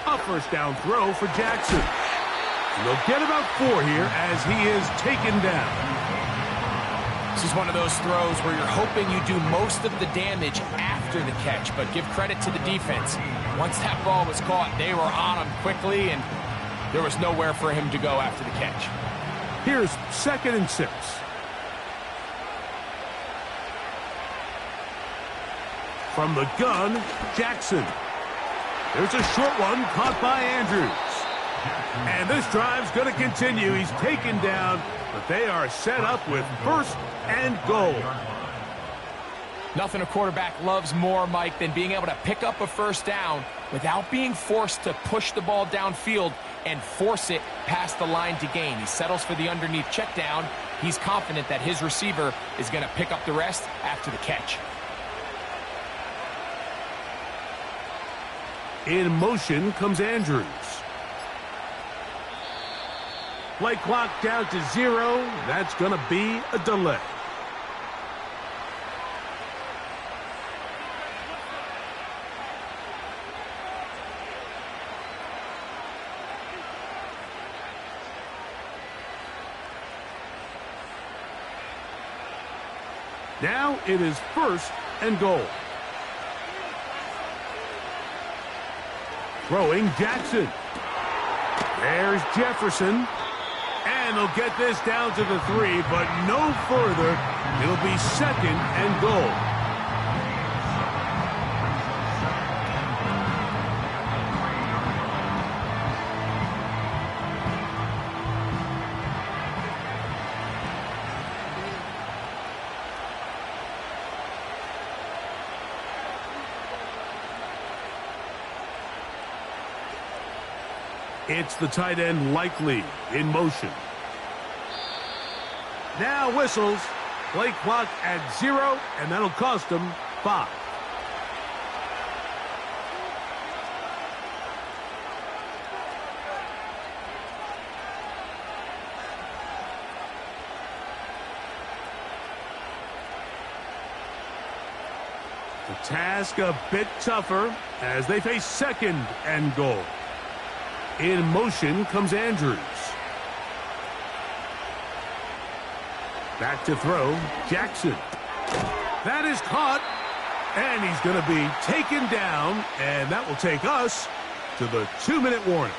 A first down throw for Jackson. And they'll get about 4 here as he is taken down. This is one of those throws where you're hoping you do most of the damage after the catch, but give credit to the defense. Once that ball was caught, they were on him quickly, and there was nowhere for him to go after the catch. Here's 2nd and 6. From the gun, Jackson. There's a short one caught by Andrews. And this drive's going to continue. He's taken down, but they are set up with 1st and goal. Nothing a quarterback loves more, Mike, than being able to pick up a first down without being forced to push the ball downfield and force it past the line to gain. He settles for the underneath check down. He's confident that his receiver is going to pick up the rest after the catch. In motion comes Andrews. Play clock down to 0. That's going to be a delay. Now it is 1st and goal. Throwing Jackson. There's Jefferson. And they'll get this down to the 3, but no further. It'll be 2nd and goal. It's the tight end Likely in motion. Now whistles. Play clock at 0, and that'll cost them 5. The task a bit tougher as they face 2nd and goal. In motion comes Andrews. Back to throw, Jackson. That is caught, and he's going to be taken down, and that will take us to the 2-minute warning.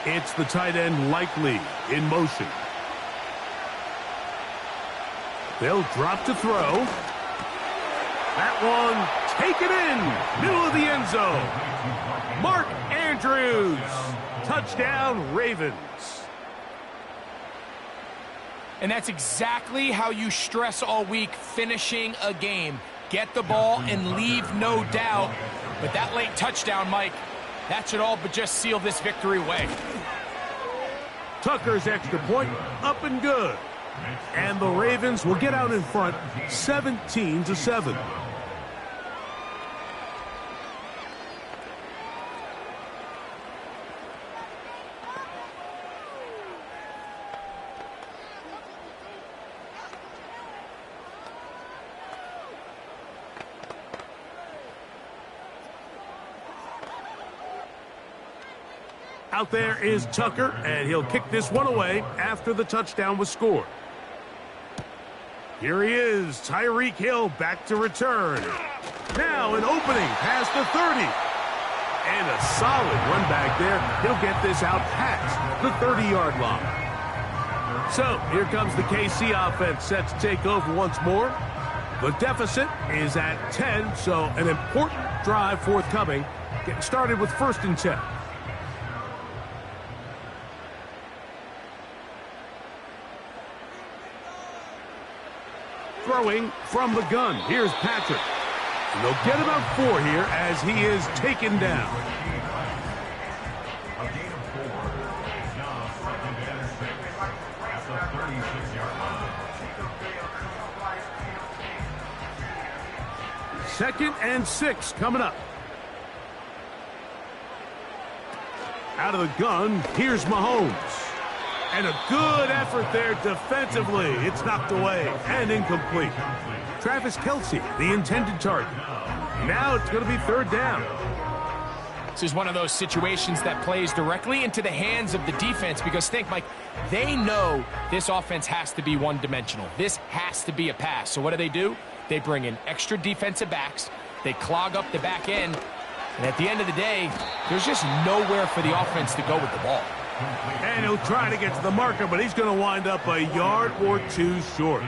It's the tight end Likely in motion. They'll drop to throw. That one taken in, middle of the end zone. Mark Andrews, touchdown Ravens. And that's exactly how you stress all week, finishing a game. Get the ball and leave no doubt. But that late touchdown, Mike, that should all but just seal this victory away. Tucker's extra point up and good. And the Ravens will get out in front 17-7. Out there is Tucker, and he'll kick this one away after the touchdown was scored. Here he is, Tyreek Hill back to return. Now an opening past the 30. And a solid run back there. He'll get this out past the 30-yard line. So here comes the KC offense set to take over once more. The deficit is at 10, so an important drive forthcoming. Getting started with 1st and 10. Throwing from the gun. Here's Patrick. And they'll get about 4 here as he is taken down. A gain of 4. Now second and 6 at the 36-yard line. 2nd and 6 coming up. Out of the gun, here's Mahomes. And a good effort there defensively. It's knocked away and incomplete. Travis Kelce, the intended target. Now it's going to be 3rd down. This is one of those situations that plays directly into the hands of the defense because think, Mike, they know this offense has to be one-dimensional. This has to be a pass. So what do? They bring in extra defensive backs. They clog up the back end. And at the end of the day, there's just nowhere for the offense to go with the ball. And he'll try to get to the marker, but he's going to wind up a yard or 2 short.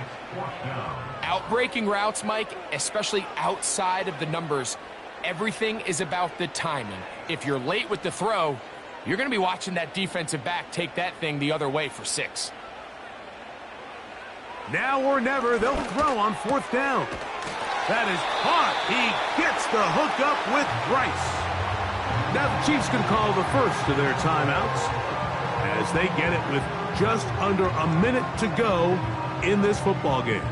Outbreaking routes, Mike, especially outside of the numbers, everything is about the timing. If you're late with the throw, you're going to be watching that defensive back take that thing the other way for 6. Now or never, they'll throw on 4th down. That is caught. He gets the hook up with Bryce. Now the Chiefs can call the first of their timeouts as they get it with just under a minute to go in this football game.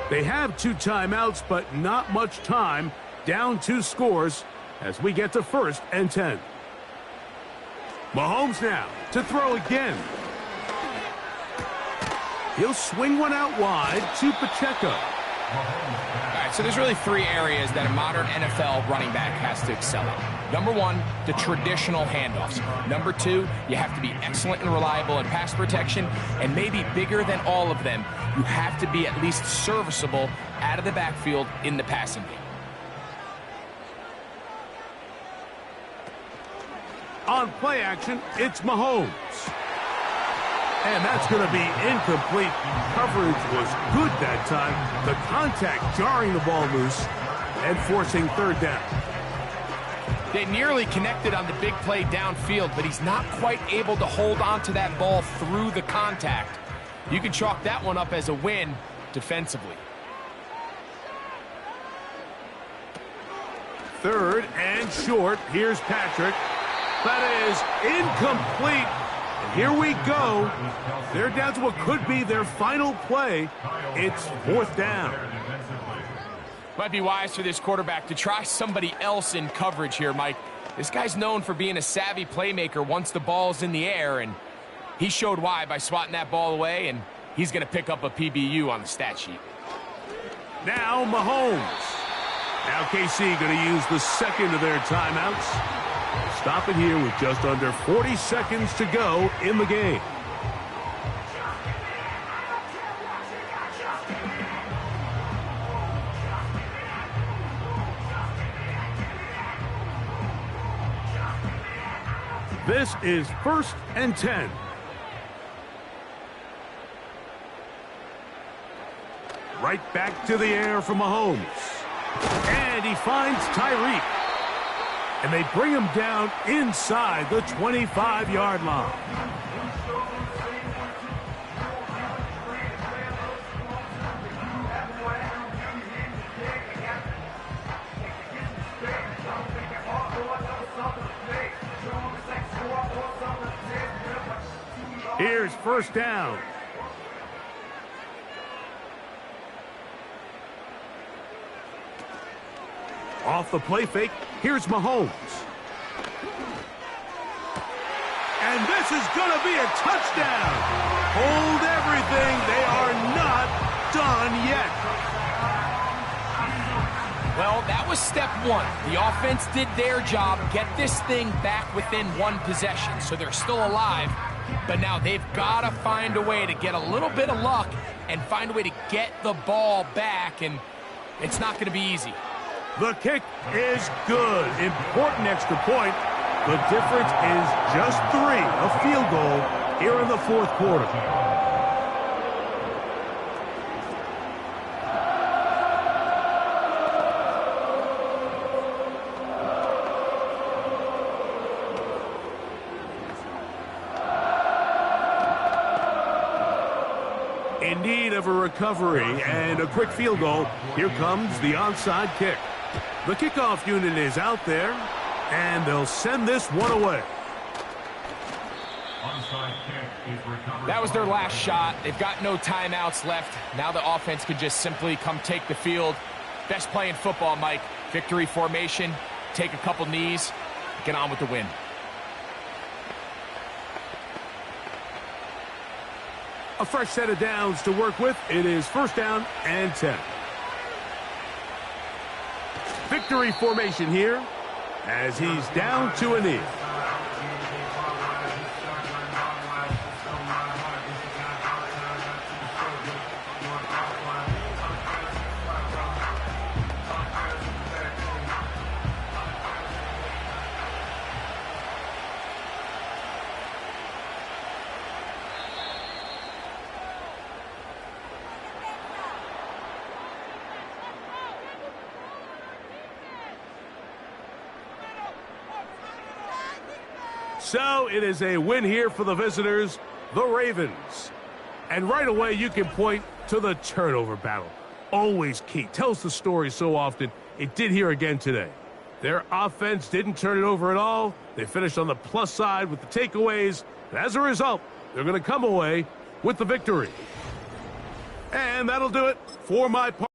They have 2 timeouts, but not much time. Down 2 scores as we get to 1st and 10. Mahomes now to throw again. He'll swing one out wide to Pacheco. All right, so there's really 3 areas that a modern NFL running back has to excel at. Number 1, the traditional handoffs. Number 2, you have to be excellent and reliable in pass protection. And maybe bigger than all of them, you have to be at least serviceable out of the backfield in the passing game. On play action, it's Mahomes. And that's going to be incomplete. Coverage was good that time. The contact jarring the ball loose and forcing 3rd down. They nearly connected on the big play downfield, but he's not quite able to hold on to that ball through the contact. You can chalk that one up as a win defensively. 3rd and short. Here's Patrick. That is incomplete. And here we go. They're down to what could be their final play. It's 4th down. Might be wise for this quarterback to try somebody else in coverage here, Mike. This guy's known for being a savvy playmaker once the ball's in the air, and he showed why by swatting that ball away, and he's going to pick up a PBU on the stat sheet. Now Mahomes. Now KC going to use the 2nd of their timeouts. Stop it here with just under 40 seconds to go in the game. This is 1st and 10. Right back to the air for Mahomes. And he finds Tyreek. And they bring him down inside the 25-yard line. Here's 1st down. Off the play fake, here's Mahomes. And this is going to be a touchdown. Hold everything. They are not done yet. Well, that was step one. The offense did their job, get this thing back within one possession, so they're still alive. But now they've got to find a way to get a little bit of luck and find a way to get the ball back, and it's not going to be easy. The kick is good. Important extra point. The difference is just 3, a field goal here in the fourth quarter. In need of a recovery and a quick field goal, here comes the onside kick. The kickoff unit is out there, and they'll send this one away. Onside kick is recovered. That was their last shot. They've got no timeouts left. Now the offense can just simply come take the field. Best play in football, Mike. Victory formation, take a couple knees, get on with the win. A fresh set of downs to work with. It is first down and 10. Victory formation here as he's down to a knee. So it is a win here for the visitors, the Ravens. And right away you can point to the turnover battle. Always key. Tells the story so often. It did here again today. Their offense didn't turn it over at all. They finished on the plus side with the takeaways. And as a result, they're going to come away with the victory. And that'll do it for my part.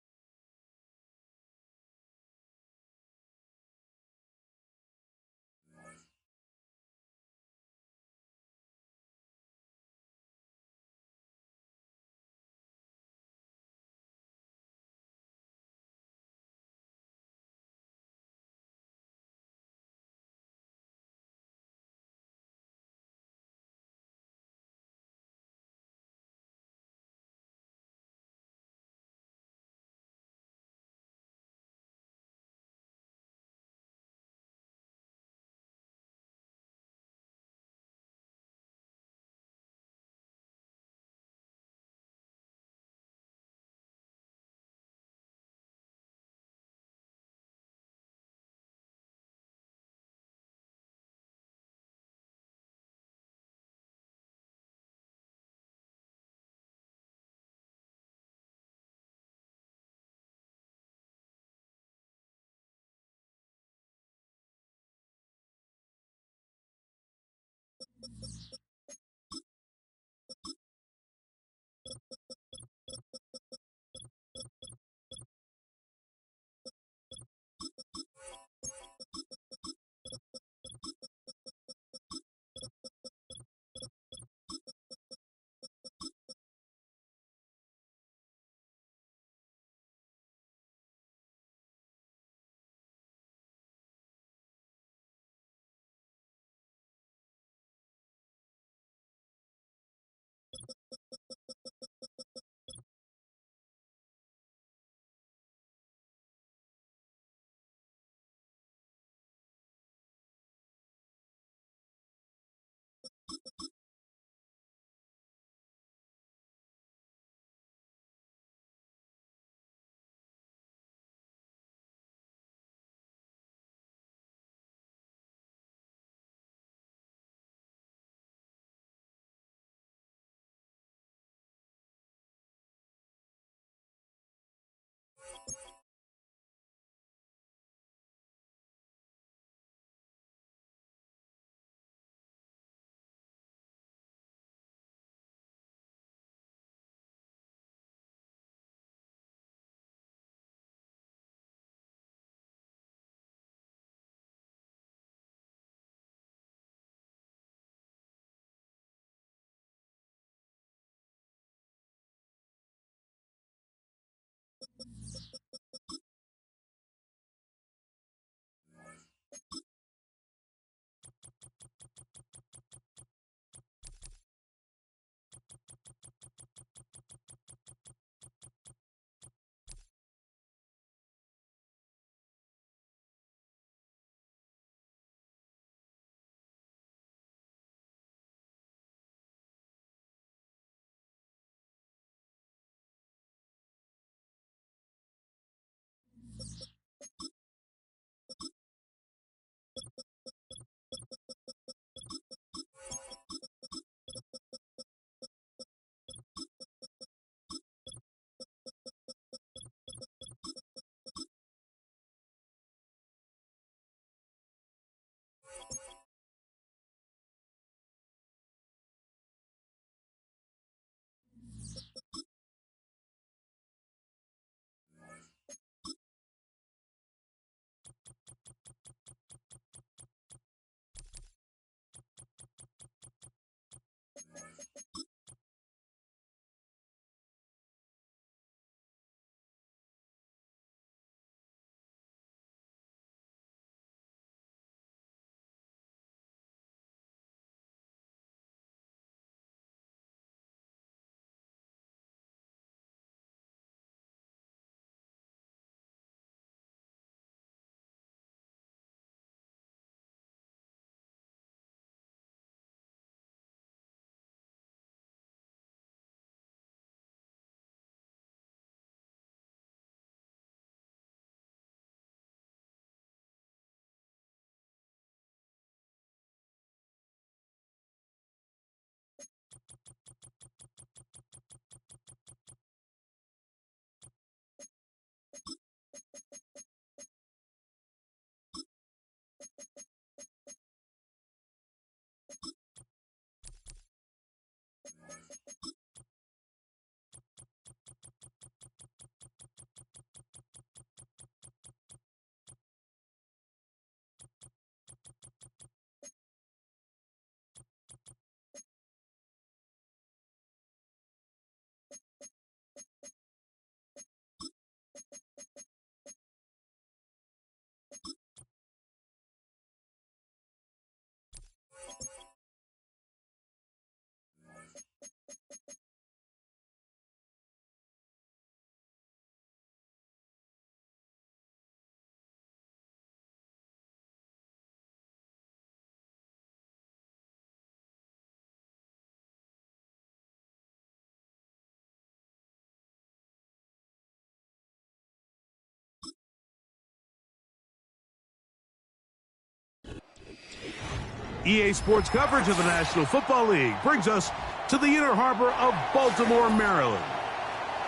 EA Sports coverage of the National Football League brings us to the Inner Harbor of Baltimore, Maryland,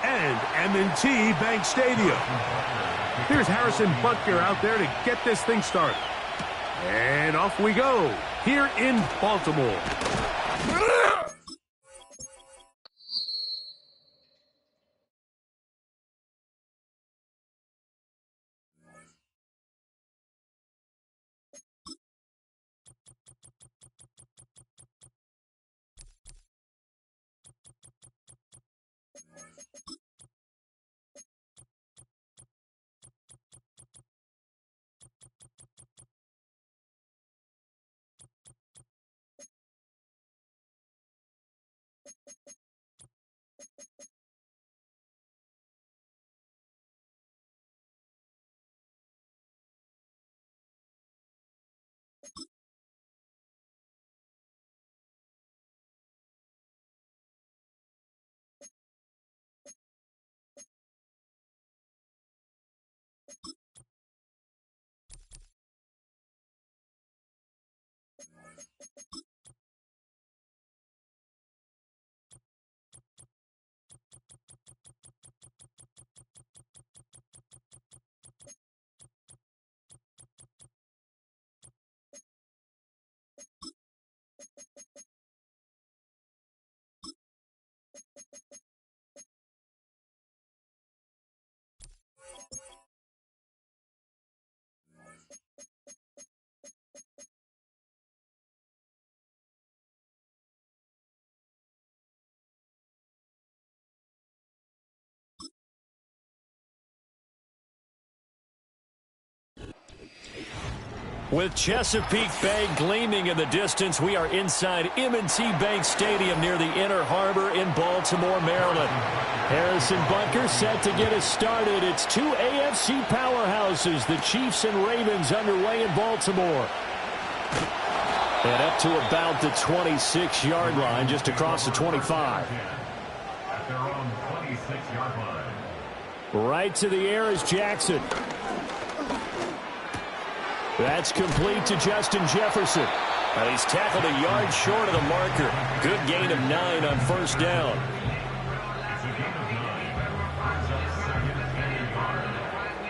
and M&T Bank Stadium. Here's Harrison Butker out there to get this thing started. And off we go, here in Baltimore. With Chesapeake Bay gleaming in the distance, we are inside M&T Bank Stadium near the Inner Harbor in Baltimore, Maryland. Harrison Butker set to get us started. It's two AFC powerhouses, the Chiefs and Ravens, underway in Baltimore. And up to about the 26-yard line, just across the 25. At their own 26-yard line. Right to the air is Jackson. That's complete to Justin Jefferson. And he's tackled a yard short of the marker. Good gain of 9 on first down. It's a gain of 9. Brings up second and a yard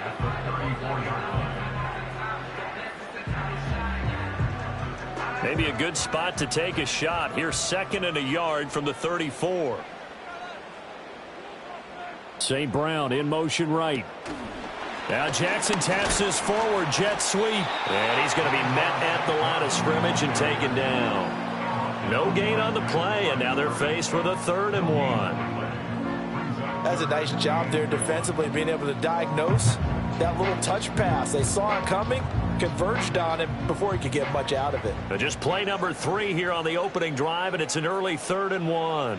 at the 34-yard line. Maybe a good spot to take a shot. Here's second and a yard from the 34. St. Brown in motion right. Now Jackson taps this forward jet sweep. And he's going to be met at the line of scrimmage and taken down. No gain on the play, and now they're faced with a 3rd and 1. That's a nice job there defensively, being able to diagnose that little touch pass. They saw it coming, converged on him before he could get much out of it. Just play number 3 here on the opening drive, and it's an early 3rd and 1.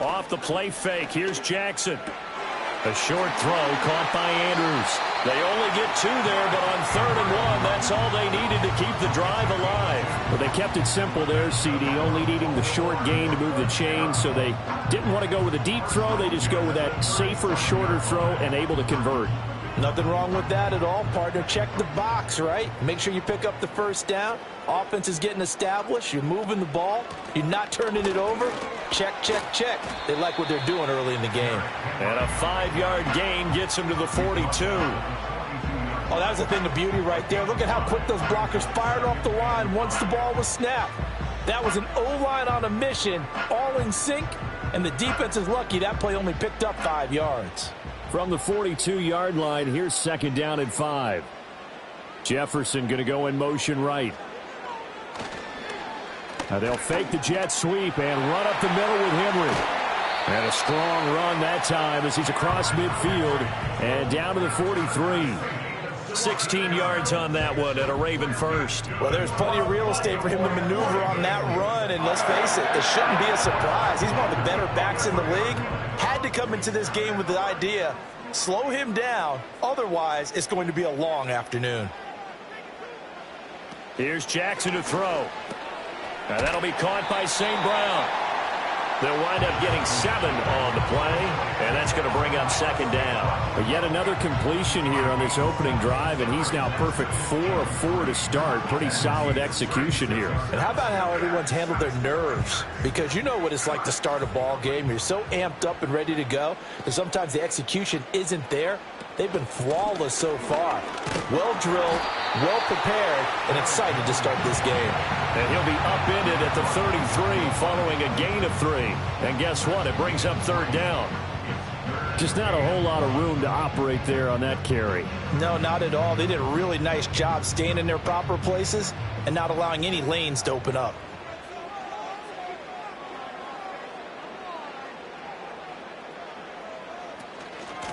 Off the play fake, here's Jackson. A short throw caught by Andrews. They only get 2 there, but on 3rd and 1, that's all they needed to keep the drive alive. Well, they kept it simple there, CD, only needing the short gain to move the chain, so they didn't want to go with a deep throw. They just go with that safer, shorter throw and able to convert. Nothing wrong with that at all, partner. Check the box, right? Make sure you pick up the first down. Offense is getting established. You're moving the ball. You're not turning it over. Check, check, check. They like what they're doing early in the game. And a 5-yard gain gets him to the 42. Oh, that was the thing of beauty right there. Look at how quick those blockers fired off the line once the ball was snapped. That was an O-line on a mission, all in sync, and the defense is lucky that play only picked up 5 yards. From the 42-yard line, here's 2nd down and 5. Jefferson going to go in motion right. Now they'll fake the jet sweep and run up the middle with Henry. And a strong run that time as he's across midfield and down to the 43. 16 yards on that one at a Raven first. Well, there's plenty of real estate for him to maneuver on that run, and let's face it shouldn't be a surprise. He's one of the better backs in the league. Had to come into this game with the idea, slow him down, otherwise it's going to be a long afternoon. Here's Jackson to throw. Now that'll be caught by St. Brown. They'll wind up getting 7 on the play, and that's going to bring up second down. But yet another completion here on this opening drive, and he's now perfect 4 of 4 to start. Pretty solid execution here. And how about how everyone's handled their nerves? Because you know what it's like to start a ball game. You're so amped up and ready to go, and sometimes the execution isn't there. They've been flawless so far. Well-drilled, well-prepared, and excited to start this game. And he'll be upended at the 33 following a gain of 3. And guess what? It brings up third down. Just not a whole lot of room to operate there on that carry. No, not at all. They did a really nice job staying in their proper places and not allowing any lanes to open up.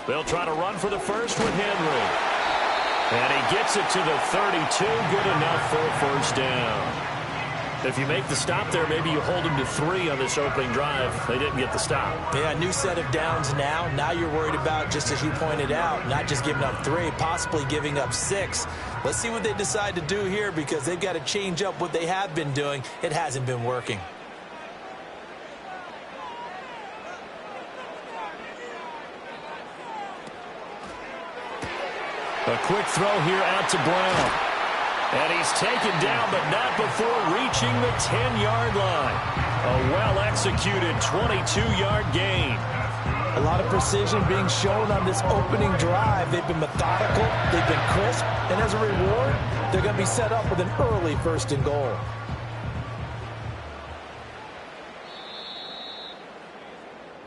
They'll try to run for the first with Henry. And he gets it to the 32. Good enough for a first down. If you make the stop there, maybe you hold him to 3 on this opening drive. They didn't get the stop. Yeah, new set of downs now. Now you're worried about, just as you pointed out, not just giving up 3, possibly giving up 6. Let's see what they decide to do here, because they've got to change up what they have been doing. It hasn't been working. A quick throw here out to Brown. And he's taken down, but not before reaching the 10-yard line. A well-executed 22-yard gain. A lot of precision being shown on this opening drive. They've been methodical, they've been crisp, and as a reward, they're going to be set up with an early 1st and goal.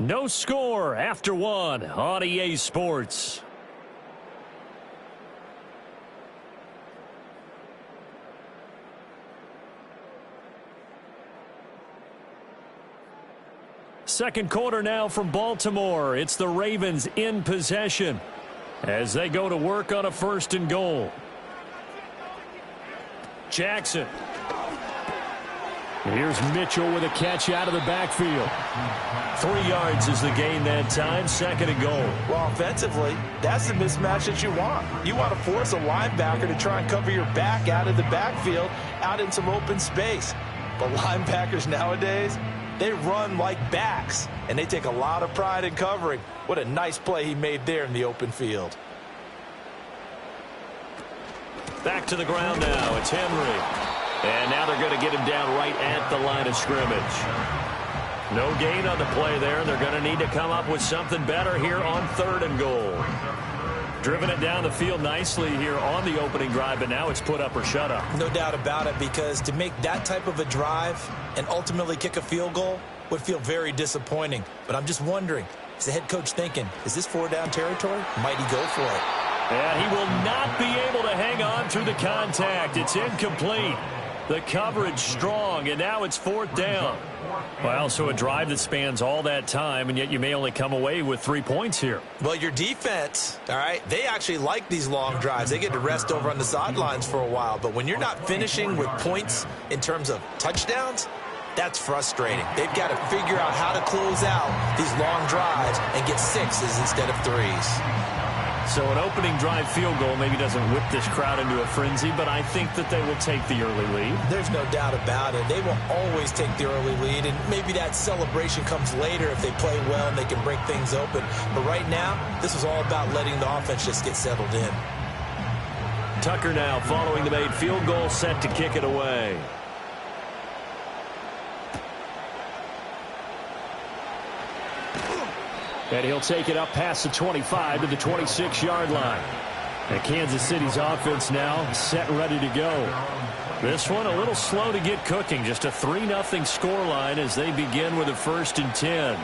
No score after 1 on EA Sports. Second quarter now from Baltimore. It's the Ravens in possession as they go to work on a 1st and goal. Jackson. Here's Mitchell with a catch out of the backfield. 3 yards is the gain that time. 2nd and goal. Well, offensively, that's the mismatch that you want. You want to force a linebacker to try and cover your back out of the backfield, out in some open space. But linebackers nowadays, they run like backs, and they take a lot of pride in covering. What a nice play he made there in the open field. Back to the ground now. It's Henry. And now they're going to get him down right at the line of scrimmage. No gain on the play there. They're going to need to come up with something better here on 3rd and goal. Driven it down the field nicely here on the opening drive, but now it's put up or shut up. No doubt about it, because to make that type of a drive and ultimately kick a field goal would feel very disappointing. But I'm just wondering, is the head coach thinking, is this 4-down territory? Might he go for it? And he will not be able to hang on through the contact. It's incomplete. The coverage strong, and now it's 4th down. Well, so a drive that spans all that time, and yet you may only come away with 3 points here. Well, your defense, all right, they actually like these long drives. They get to rest over on the sidelines for a while. But when you're not finishing with points in terms of touchdowns, that's frustrating. They've got to figure out how to close out these long drives and get 6s instead of 3s. So an opening drive field goal maybe doesn't whip this crowd into a frenzy, but I think that they will take the early lead. There's no doubt about it. They will always take the early lead, and maybe that celebration comes later if they play well and they can break things open. But right now, this is all about letting the offense just get settled in. Tucker now following the made field goal, set to kick it away. And he'll take it up past the 25 to the 26-yard line. And Kansas City's offense now set and ready to go. This one a little slow to get cooking. Just a 3-0 scoreline as they begin with a 1st and 10.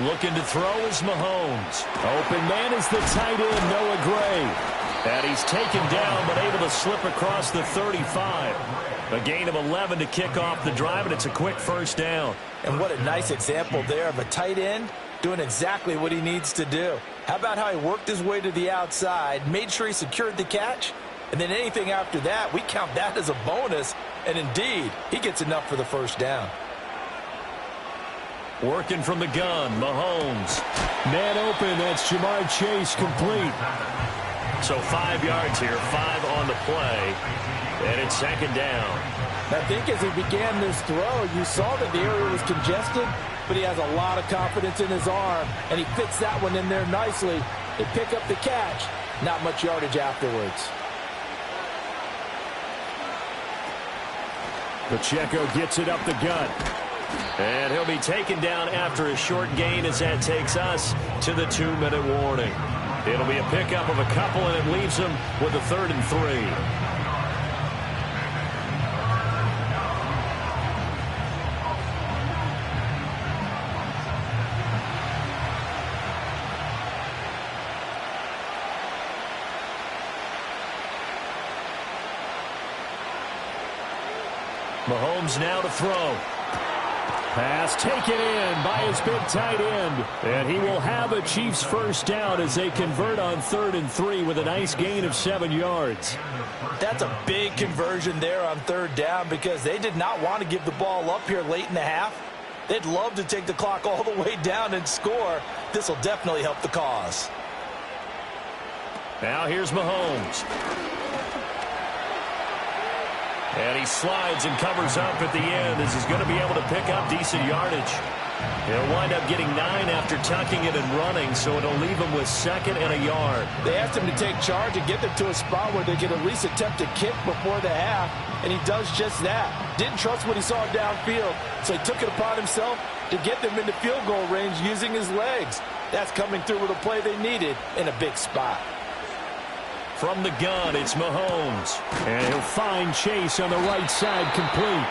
Looking to throw is Mahomes. Open man is the tight end, Noah Gray. And he's taken down, but able to slip across the 35. A gain of 11 to kick off the drive, and it's a quick 1st down. And what a nice example there of a tight end doing exactly what he needs to do. How about how he worked his way to the outside, made sure he secured the catch, and then anything after that, we count that as a bonus. And indeed, he gets enough for the 1st down. Working from the gun, Mahomes. Man open, that's Jamar Chase complete. So 5 yards here, 5 on the play, and it's second down. I think as he began this throw, you saw that the area was congested, but he has a lot of confidence in his arm, and he fits that one in there nicely. They pick up the catch, not much yardage afterwards. Pacheco gets it up the gut. And he'll be taken down after a short gain as that takes us to the 2-minute warning. It'll be a pickup of a couple, and it leaves him with a 3rd and 3. Mahomes now to throw. Pass taken in by his big tight end. And he will have a Chiefs first down as they convert on 3rd and 3 with a nice gain of 7 yards. That's a big conversion there on 3rd down because they did not want to give the ball up here late in the half. They'd love to take the clock all the way down and score. This will definitely help the cause. Now here's Mahomes. And he slides and covers up at the end as he's going to be able to pick up decent yardage. He'll wind up getting 9 after tucking it and running, so it'll leave him with 2nd and a yard. They asked him to take charge and get them to a spot where they could at least attempt a kick before the half, and he does just that. Didn't trust what he saw downfield, so he took it upon himself to get them into field goal range using his legs. That's coming through with a play they needed in a big spot. From the gun, it's Mahomes. And he'll find Chase on the right side complete.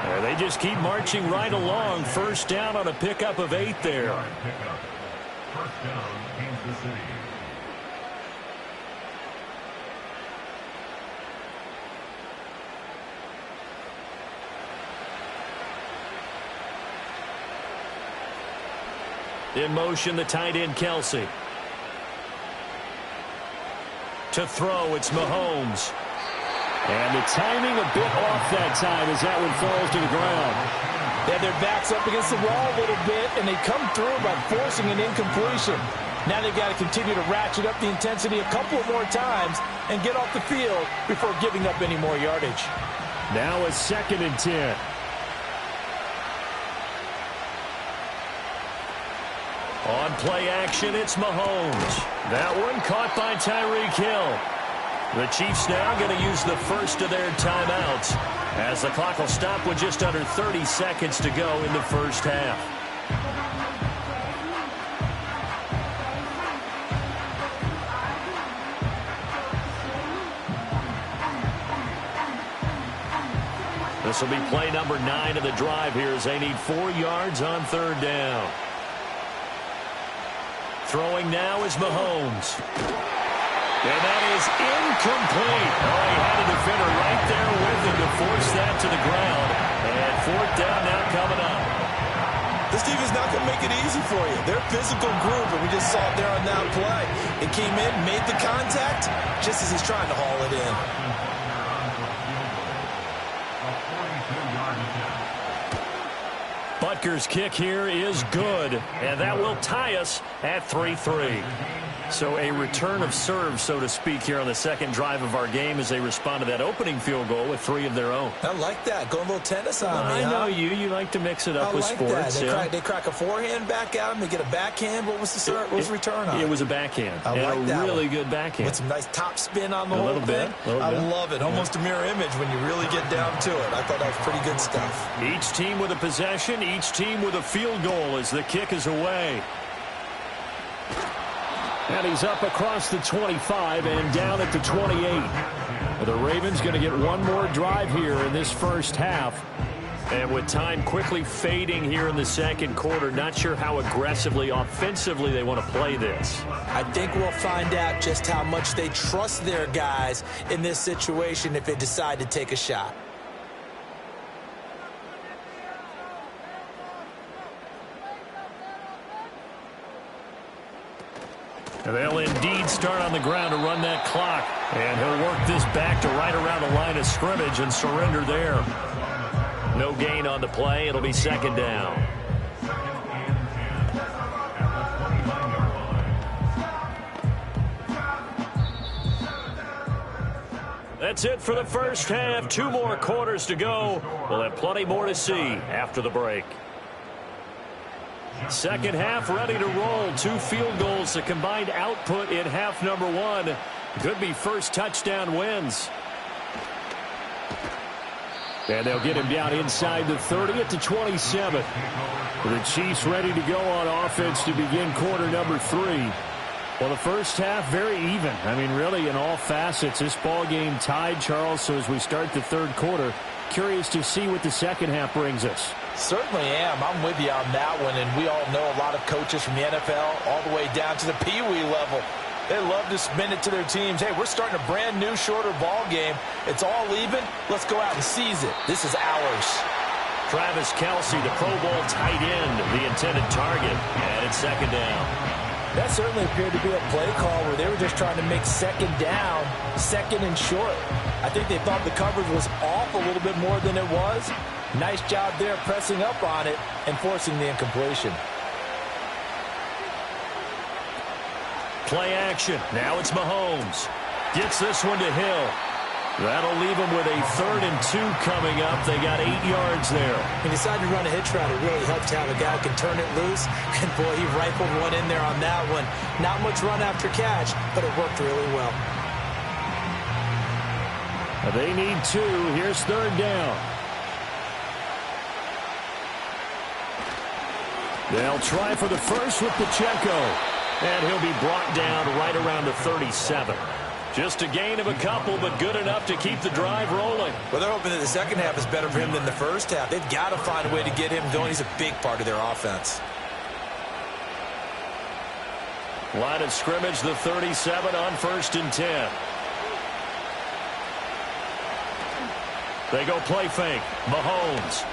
And they just keep marching right along. First down on a pickup of 8 there. First down, Kansas City. In motion, the tight end, Kelsey. To throw, it's Mahomes. And the timing a bit off that time as that one falls to the ground. They had their backs up against the wall a little bit, and they come through by forcing an incompletion. Now they've got to continue to ratchet up the intensity a couple of more times and get off the field before giving up any more yardage. Now a 2nd and 10. On play action, it's Mahomes. That one caught by Tyreek Hill. The Chiefs now going to use the first of their timeouts as the clock will stop with just under 30 seconds to go in the first half. This will be play number 9 of the drive here as they need 4 yards on 3rd down. Throwing now is Mahomes. And that is incomplete. Oh, he had a defender right there with him to force that to the ground. And 4th down now coming up. This defense not going to make it easy for you. They're a physical group, and we just saw it there on that play. It came in, made the contact, just as he's trying to haul it in. Butker's kick here is good, and that will tie us at 3-3. So a return of serve, so to speak, here on the second drive of our game as they respond to that opening field goal with 3 of their own. I like that. Going a little tennis on me, I know you like to mix it up with sports. They crack a forehand back at him. They get a backhand. What was the serve? What was the return on? It was a backhand. I like that. A really good backhand. With some nice top spin on the whole little thing. bit. I love it. Almost a mirror image when you really get down to it. I thought that was pretty good stuff. Each team with a possession, each team with a field goal as the kick is away. And he's up across the 25 and down at the 28. The Ravens going to get one more drive here in this first half. And with time quickly fading here in the second quarter, not sure how aggressively, offensively they want to play this. I think we'll find out just how much they trust their guys in this situation if they decide to take a shot. And they'll indeed start on the ground to run that clock. And he'll work this back to right around the line of scrimmage and surrender there. No gain on the play. It'll be second down. That's it for the first half. 2 more quarters to go. We'll have plenty more to see after the break. Second half ready to roll. 2 field goals, the combined output in half number 1. Could be first touchdown wins. And they'll get him down inside the 30 at the 27. The Chiefs ready to go on offense to begin quarter number 3. Well, the first half, very even. I mean, really, in all facets, this ball game tied, Charles. So as we start the third quarter, curious to see what the second half brings us. Certainly am. I'm with you on that one. And we all know a lot of coaches from the NFL all the way down to the Pee Wee level. They love to spin it to their teams. Hey, we're starting a brand new, shorter ball game. It's all even. Let's go out and seize it. This is ours. Travis Kelce, the Pro Bowl tight end, the intended target. And it's second down. That certainly appeared to be a play call where they were just trying to make second down, second and short. I think they thought the coverage was off a little bit more than it was. Nice job there pressing up on it and forcing the incompletion. Play action. Now it's Mahomes. Gets this one to Hill. That'll leave him with a 3rd and 2 coming up. They got 8 yards there. He decided to run a hitch route. It really helped to have a guy who can turn it loose. And, boy, he rifled one in there on that one. Not much run after catch, but it worked really well. They need 2. Here's 3rd down. They'll try for the first with Pacheco. And he'll be brought down right around the 37. Just a gain of a couple, but good enough to keep the drive rolling. Well, they're hoping that the second half is better for him than the first half. They've got to find a way to get him going. He's a big part of their offense. Line of scrimmage, the 37 on 1st and 10. They go play fake. Mahomes.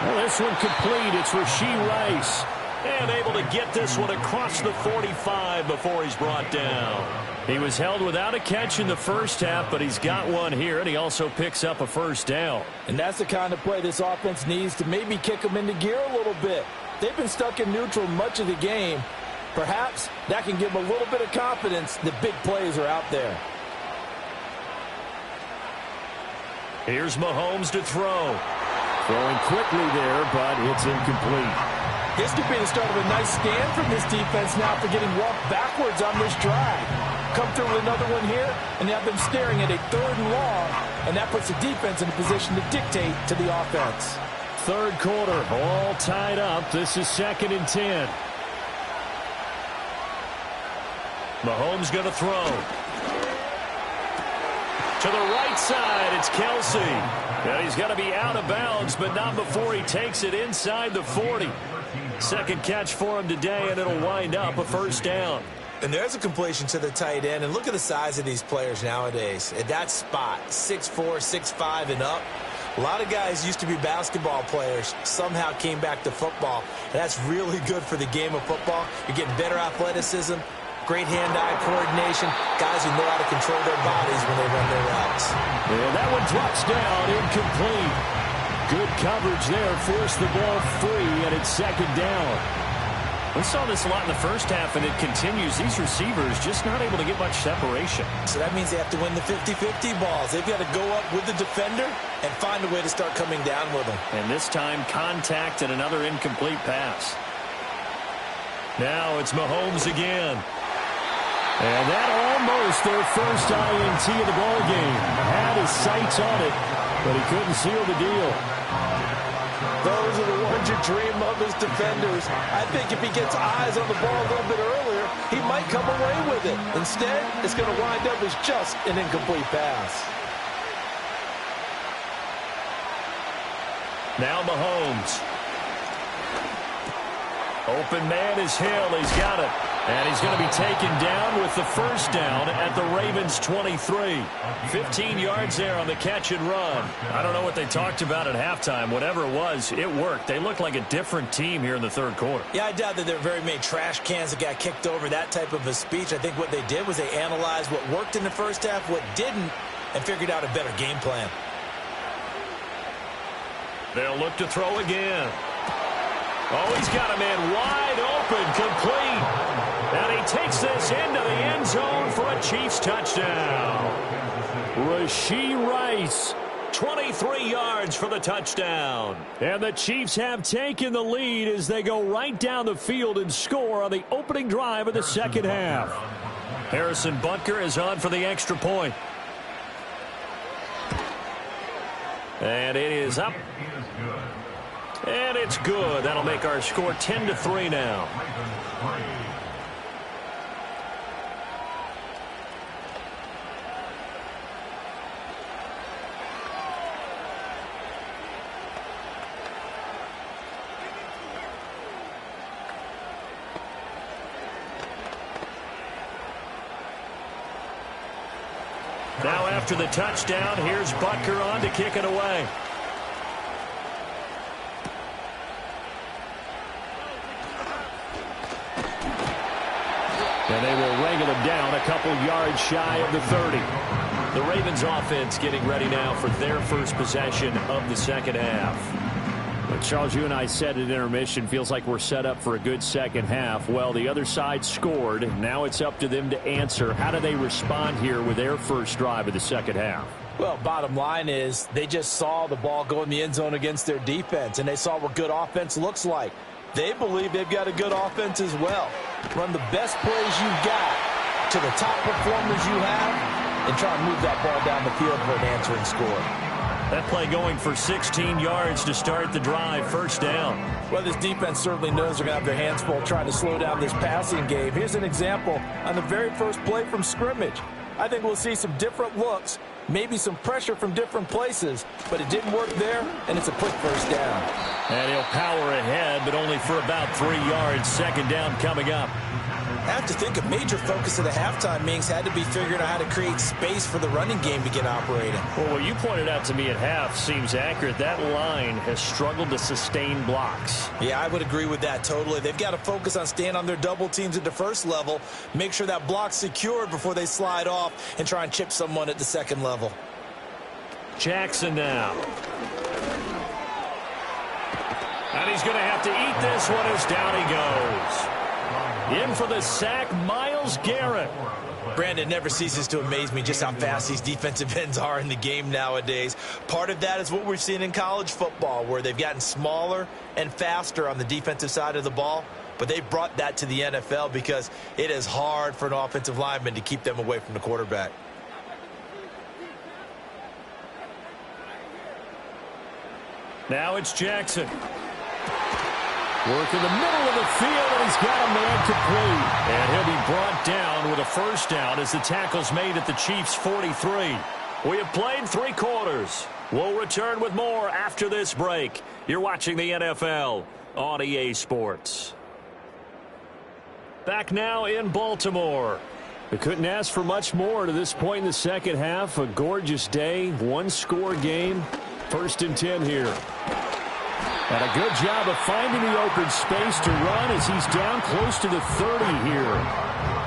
Well, this one complete. It's Rashee Rice. And able to get this one across the 45 before he's brought down. He was held without a catch in the first half, but he's got one here, and he also picks up a first down. And that's the kind of play this offense needs to maybe kick them into gear a little bit. They've been stuck in neutral much of the game. Perhaps that can give them a little bit of confidence that big plays are out there. Here's Mahomes to throw. Throwing quickly there, but it's incomplete. This could be the start of a nice stand from this defense now for getting walked backwards on this drive. Come through with another one here, and have them staring at a 3rd and long, and that puts the defense in a position to dictate to the offense. Third quarter, all tied up. This is 2nd and 10. Mahomes going to throw. To the right side, it's Kelce. And he's going to be out of bounds, but not before he takes it inside the 40. Second catch for him today, and it'll wind up a first down. And there's a completion to the tight end. And look at the size of these players nowadays. At that spot, 6'4", 6'5", and up. A lot of guys used to be basketball players, somehow came back to football. And that's really good for the game of football. You're getting better athleticism, great hand-eye coordination, guys who know how to control their bodies when they run their routes. And that one drops down, incomplete. Good coverage there, forced the ball free, and it's second down. We saw this a lot in the first half, and it continues. These receivers just not able to get much separation. So that means they have to win the 50-50 balls. They've got to go up with the defender and find a way to start coming down with them. And this time, contact and another incomplete pass. Now it's Mahomes again. And that almost their first INT of the ball game. Had his sights on it, but he couldn't seal the deal. Those are the ones you dream of as defenders. I think if he gets eyes on the ball a little bit earlier, he might come away with it. Instead, it's going to wind up as just an incomplete pass. Now Mahomes. Open man is Hill. He's got it. And he's going to be taken down with the first down at the Ravens' 23. 15 yards there on the catch and run. I don't know what they talked about at halftime. Whatever it was, it worked. They look like a different team here in the third quarter. Yeah, I doubt that there were very many trash cans that got kicked over, that type of a speech. I think what they did was they analyzed what worked in the first half, what didn't, and figured out a better game plan. They'll look to throw again. Oh, he's got a man wide open, complete. And he takes this into the end zone for a Chiefs touchdown. Rashee Rice, 23 yards for the touchdown. And the Chiefs have taken the lead as they go right down the field and score on the opening drive of the second half. Harrison Butker is on for the extra point. And it is up. And it's good. That'll make our score 10-3 now. Now after the touchdown, here's Butker on to kick it away. And they will wrangle him down a couple yards shy of the 30. The Ravens offense getting ready now for their first possession of the second half. But Charles, you and I said at intermission, feels like we're set up for a good second half. Well, the other side scored. Now it's up to them to answer. How do they respond here with their first drive of the second half? Well, bottom line is they just saw the ball go in the end zone against their defense, and they saw what good offense looks like. They believe they've got a good offense as well. Run the best plays you've got to the top performers you have and try and move that ball down the field for an answering score. That play going for 16 yards to start the drive, first down. Well, this defense certainly knows they're going to have their hands full trying to slow down this passing game. Here's an example on the very first play from scrimmage. I think we'll see some different looks, maybe some pressure from different places, but it didn't work there, and it's a quick first down. And he'll power ahead, but only for about 3 yards. Second down coming up. I have to think a major focus of the halftime meetings had to be figuring out how to create space for the running game to get operating. Well, what you pointed out to me at half seems accurate. That line has struggled to sustain blocks. Yeah, I would agree with that totally. They've got to focus on staying on their double teams at the first level, make sure that block's secured before they slide off and try and chip someone at the second level. Jackson now. And he's going to have to eat this one as down he goes. In for the sack, Myles Garrett. Brandon, never ceases to amaze me just how fast these defensive ends are in the game nowadays. Part of that is what we've seen in college football, where they've gotten smaller and faster on the defensive side of the ball. But they brought that to the NFL because it is hard for an offensive lineman to keep them away from the quarterback. Now it's Jackson. Work in the middle of the field, and he's got a man complete. And he'll be brought down with a first down as the tackle's made at the Chiefs' 43. We have played 3 quarters. We'll return with more after this break. You're watching the NFL on EA Sports. Back now in Baltimore. We couldn't ask for much more to this point in the second half. A gorgeous day, 1-score game. 1st and 10 here. And a good job of finding the open space to run as he's down close to the 30 here.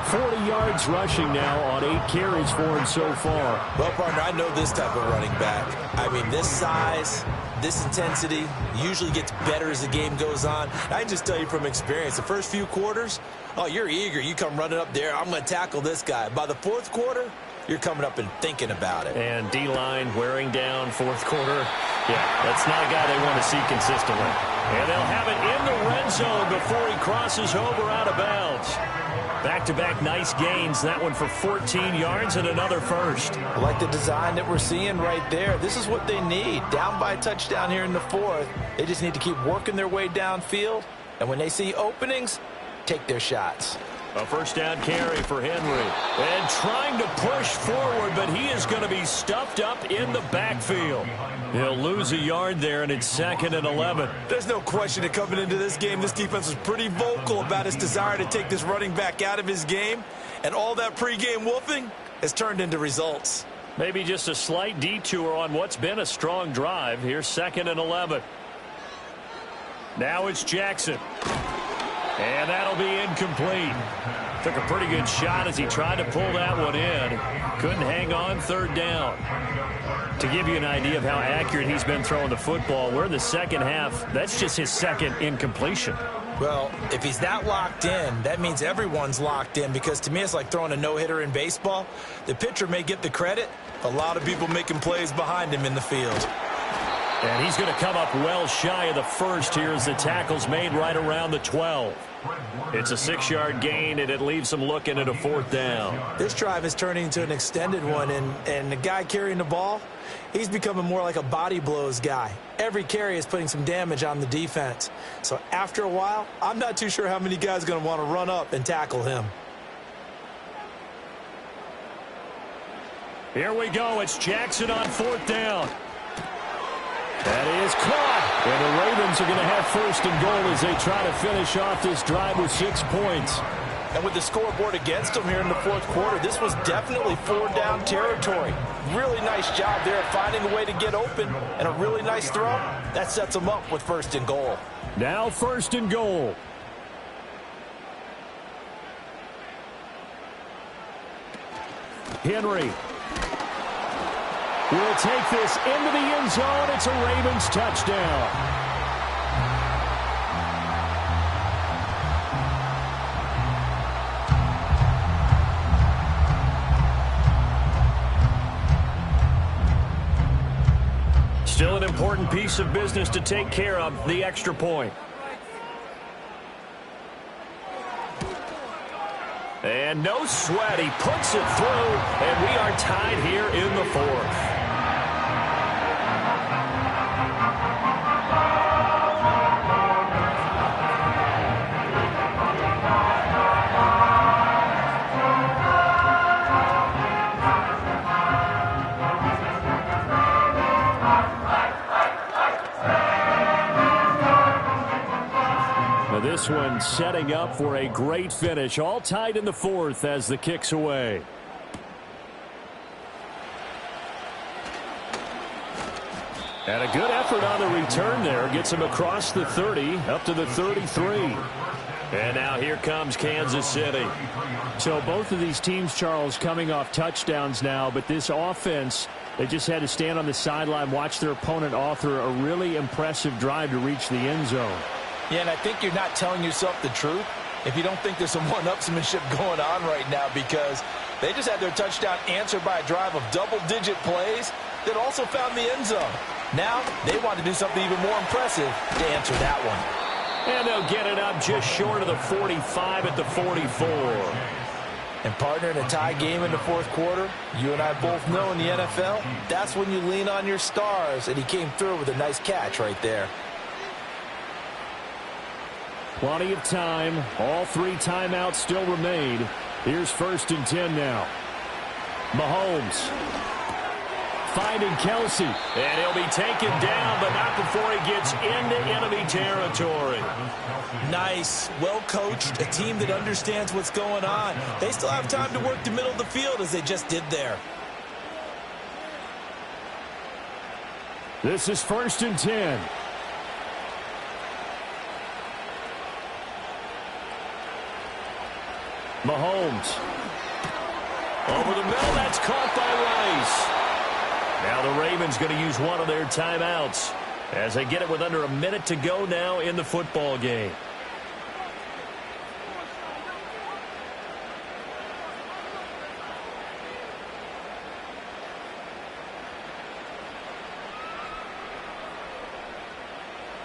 40 yards rushing now on 8 carries for him so far. Well, partner, I know this type of running back. I mean, this size, this intensity usually gets better as the game goes on. I can just tell you from experience, the first few quarters, oh, you're eager. You come running up there, I'm going to tackle this guy. By the 4th quarter, you're coming up and thinking about it. And D-line wearing down 4th quarter. Yeah, that's not a guy they want to see consistently. And they'll have it in the red zone before he crosses over out of bounds. Back-to-back nice gains. That one for 14 yards and another first. I like the design that we're seeing right there. This is what they need. Down by a touchdown here in the 4th. They just need to keep working their way downfield. And when they see openings, take their shots. A first down carry for Henry. And trying to push forward, but he is going to be stuffed up in the backfield. He'll lose a yard there, and it's 2nd and 11. There's no question that coming into this game, this defense was pretty vocal about its desire to take this running back out of his game. And all that pregame wolfing has turned into results. Maybe just a slight detour on what's been a strong drive. Here's 2nd and 11. Now it's Jackson. And that'll be incomplete. Took a pretty good shot as he tried to pull that one in. Couldn't hang on, 3rd down. To give you an idea of how accurate he's been throwing the football, we're in the second half. That's just his 2nd incompletion. Well, if he's that locked in, that means everyone's locked in, because to me it's like throwing a no-hitter in baseball. The pitcher may get the credit, a lot of people making plays behind him in the field. And he's going to come up well shy of the first here as the tackle's made right around the 12. It's a 6-yard gain, and it leaves them looking at a 4th down. This drive is turning into an extended one, and the guy carrying the ball, he's becoming more like a body blows guy. Every carry is putting some damage on the defense. So after a while, I'm not too sure how many guys are going to want to run up and tackle him. Here we go. It's Jackson on 4th down. That is caught. And the Ravens are going to have 1st and goal as they try to finish off this drive with 6 points. And with the scoreboard against them here in the 4th quarter, this was definitely 4-down territory. Really nice job there of finding a way to get open, and a really nice throw. That sets them up with 1st and goal. Now 1st and goal. Henry will take this into the end zone. It's a Ravens touchdown. Still an important piece of business to take care of, the extra point. And no sweat, he puts it through, and we are tied here in the 4th. This one setting up for a great finish. All tied in the 4th as the kick's away. And a good effort on the return there. Gets him across the 30, up to the 33. And now here comes Kansas City. So both of these teams, Charles, coming off touchdowns now, but this offense, they just had to stand on the sideline, watch their opponent author a really impressive drive to reach the end zone. Yeah, and I think you're not telling yourself the truth if you don't think there's some one-upsmanship going on right now, because they just had their touchdown answered by a drive of double-digit plays that also found the end zone. Now they want to do something even more impressive to answer that one. And they'll get it up just short of the 45 at the 44. And partner, in a tie game in the 4th quarter, you and I both know in the NFL, that's when you lean on your stars, and he came through with a nice catch right there. Plenty of time. All 3 timeouts still remain. Here's 1st and 10 now. Mahomes finding Kelsey. And he'll be taken down, but not before he gets into enemy territory. Nice. Well coached. A team that understands what's going on. They still have time to work the middle of the field as they just did there. This is 1st and 10. Mahomes. Over the middle, that's caught by Rice. Now the Ravens going to use one of their timeouts as they get it with under a minute to go now in the football game.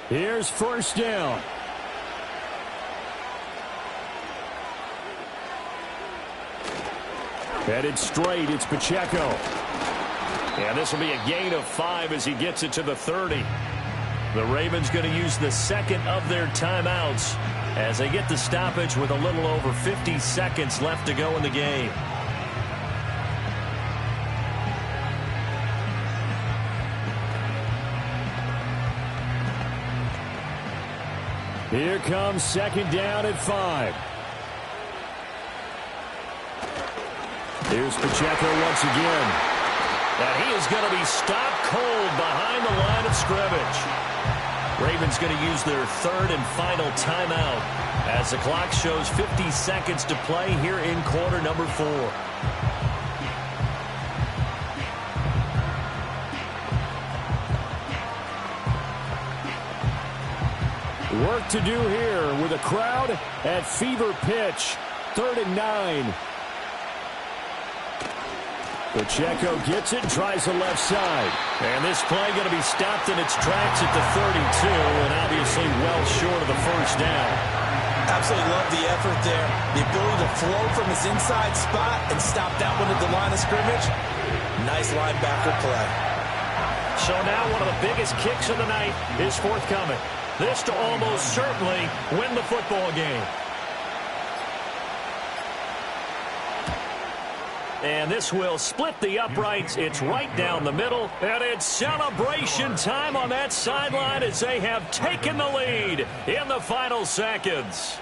Here's 1st down. Headed straight, it's Pacheco. And this will be a gain of 5 as he gets it to the 30. The Ravens going to use the second of their timeouts as they get the stoppage with a little over 50 seconds left to go in the game. Here comes 2nd down at 5. Here's Pacheco once again. And he is going to be stopped cold behind the line of scrimmage. Ravens going to use their 3rd and final timeout as the clock shows 50 seconds to play here in quarter number 4. Work to do here with a crowd at fever pitch. 3rd and 9. Pacheco gets it and tries the left side. And this play going to be stopped in its tracks at the 32, and obviously well short of the first down. Absolutely love the effort there. The ability to flow from his inside spot and stop that one at the line of scrimmage. Nice linebacker play. So now one of the biggest kicks of the night is forthcoming. This to almost certainly win the football game. And this will split the uprights. It's right down the middle. And it's celebration time on that sideline as they have taken the lead in the final seconds.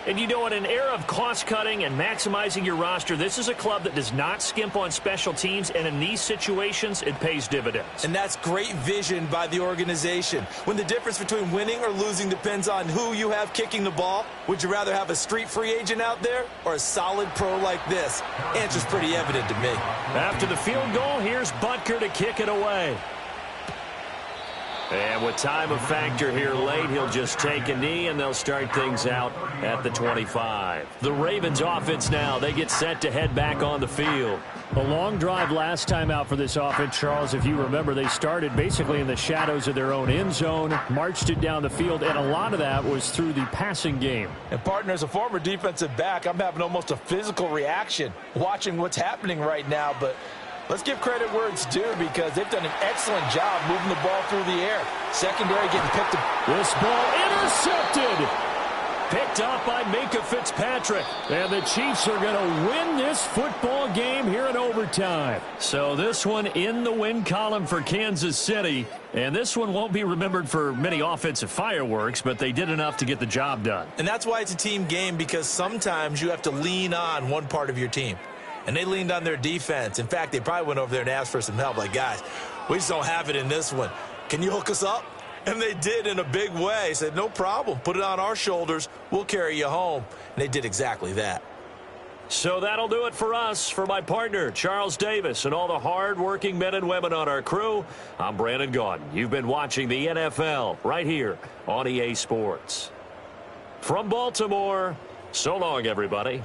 And you know, in an era of cost-cutting and maximizing your roster, this is a club that does not skimp on special teams, and in these situations, it pays dividends. And that's great vision by the organization. When the difference between winning or losing depends on who you have kicking the ball, would you rather have a street free agent out there or a solid pro like this? Answer's pretty evident to me. After the field goal, here's Butker to kick it away. And with time of factor here late, he'll just take a knee, and they'll start things out at the 25. The Ravens offense now, they get set to head back on the field. A long drive last time out for this offense, Charles. If you remember, they started basically in the shadows of their own end zone, marched it down the field, and a lot of that was through the passing game. And partner, as a former defensive back, I'm having almost a physical reaction watching what's happening right now, but let's give credit where it's due because they've done an excellent job moving the ball through the air. Secondary getting picked up. This ball intercepted. Picked up by Minka Fitzpatrick. And the Chiefs are going to win this football game here in overtime. So this one in the win column for Kansas City. And this one won't be remembered for many offensive fireworks, but they did enough to get the job done. And that's why it's a team game, because sometimes you have to lean on one part of your team. And they leaned on their defense. In fact, they probably went over there and asked for some help. Like, guys, we just don't have it in this one. Can you hook us up? And they did in a big way. Said, no problem. Put it on our shoulders. We'll carry you home. And they did exactly that. So that'll do it for us. For my partner, Charles Davis, and all the hard-working men and women on our crew, I'm Brandon Gaudin. You've been watching the NFL right here on EA Sports. From Baltimore, so long, everybody.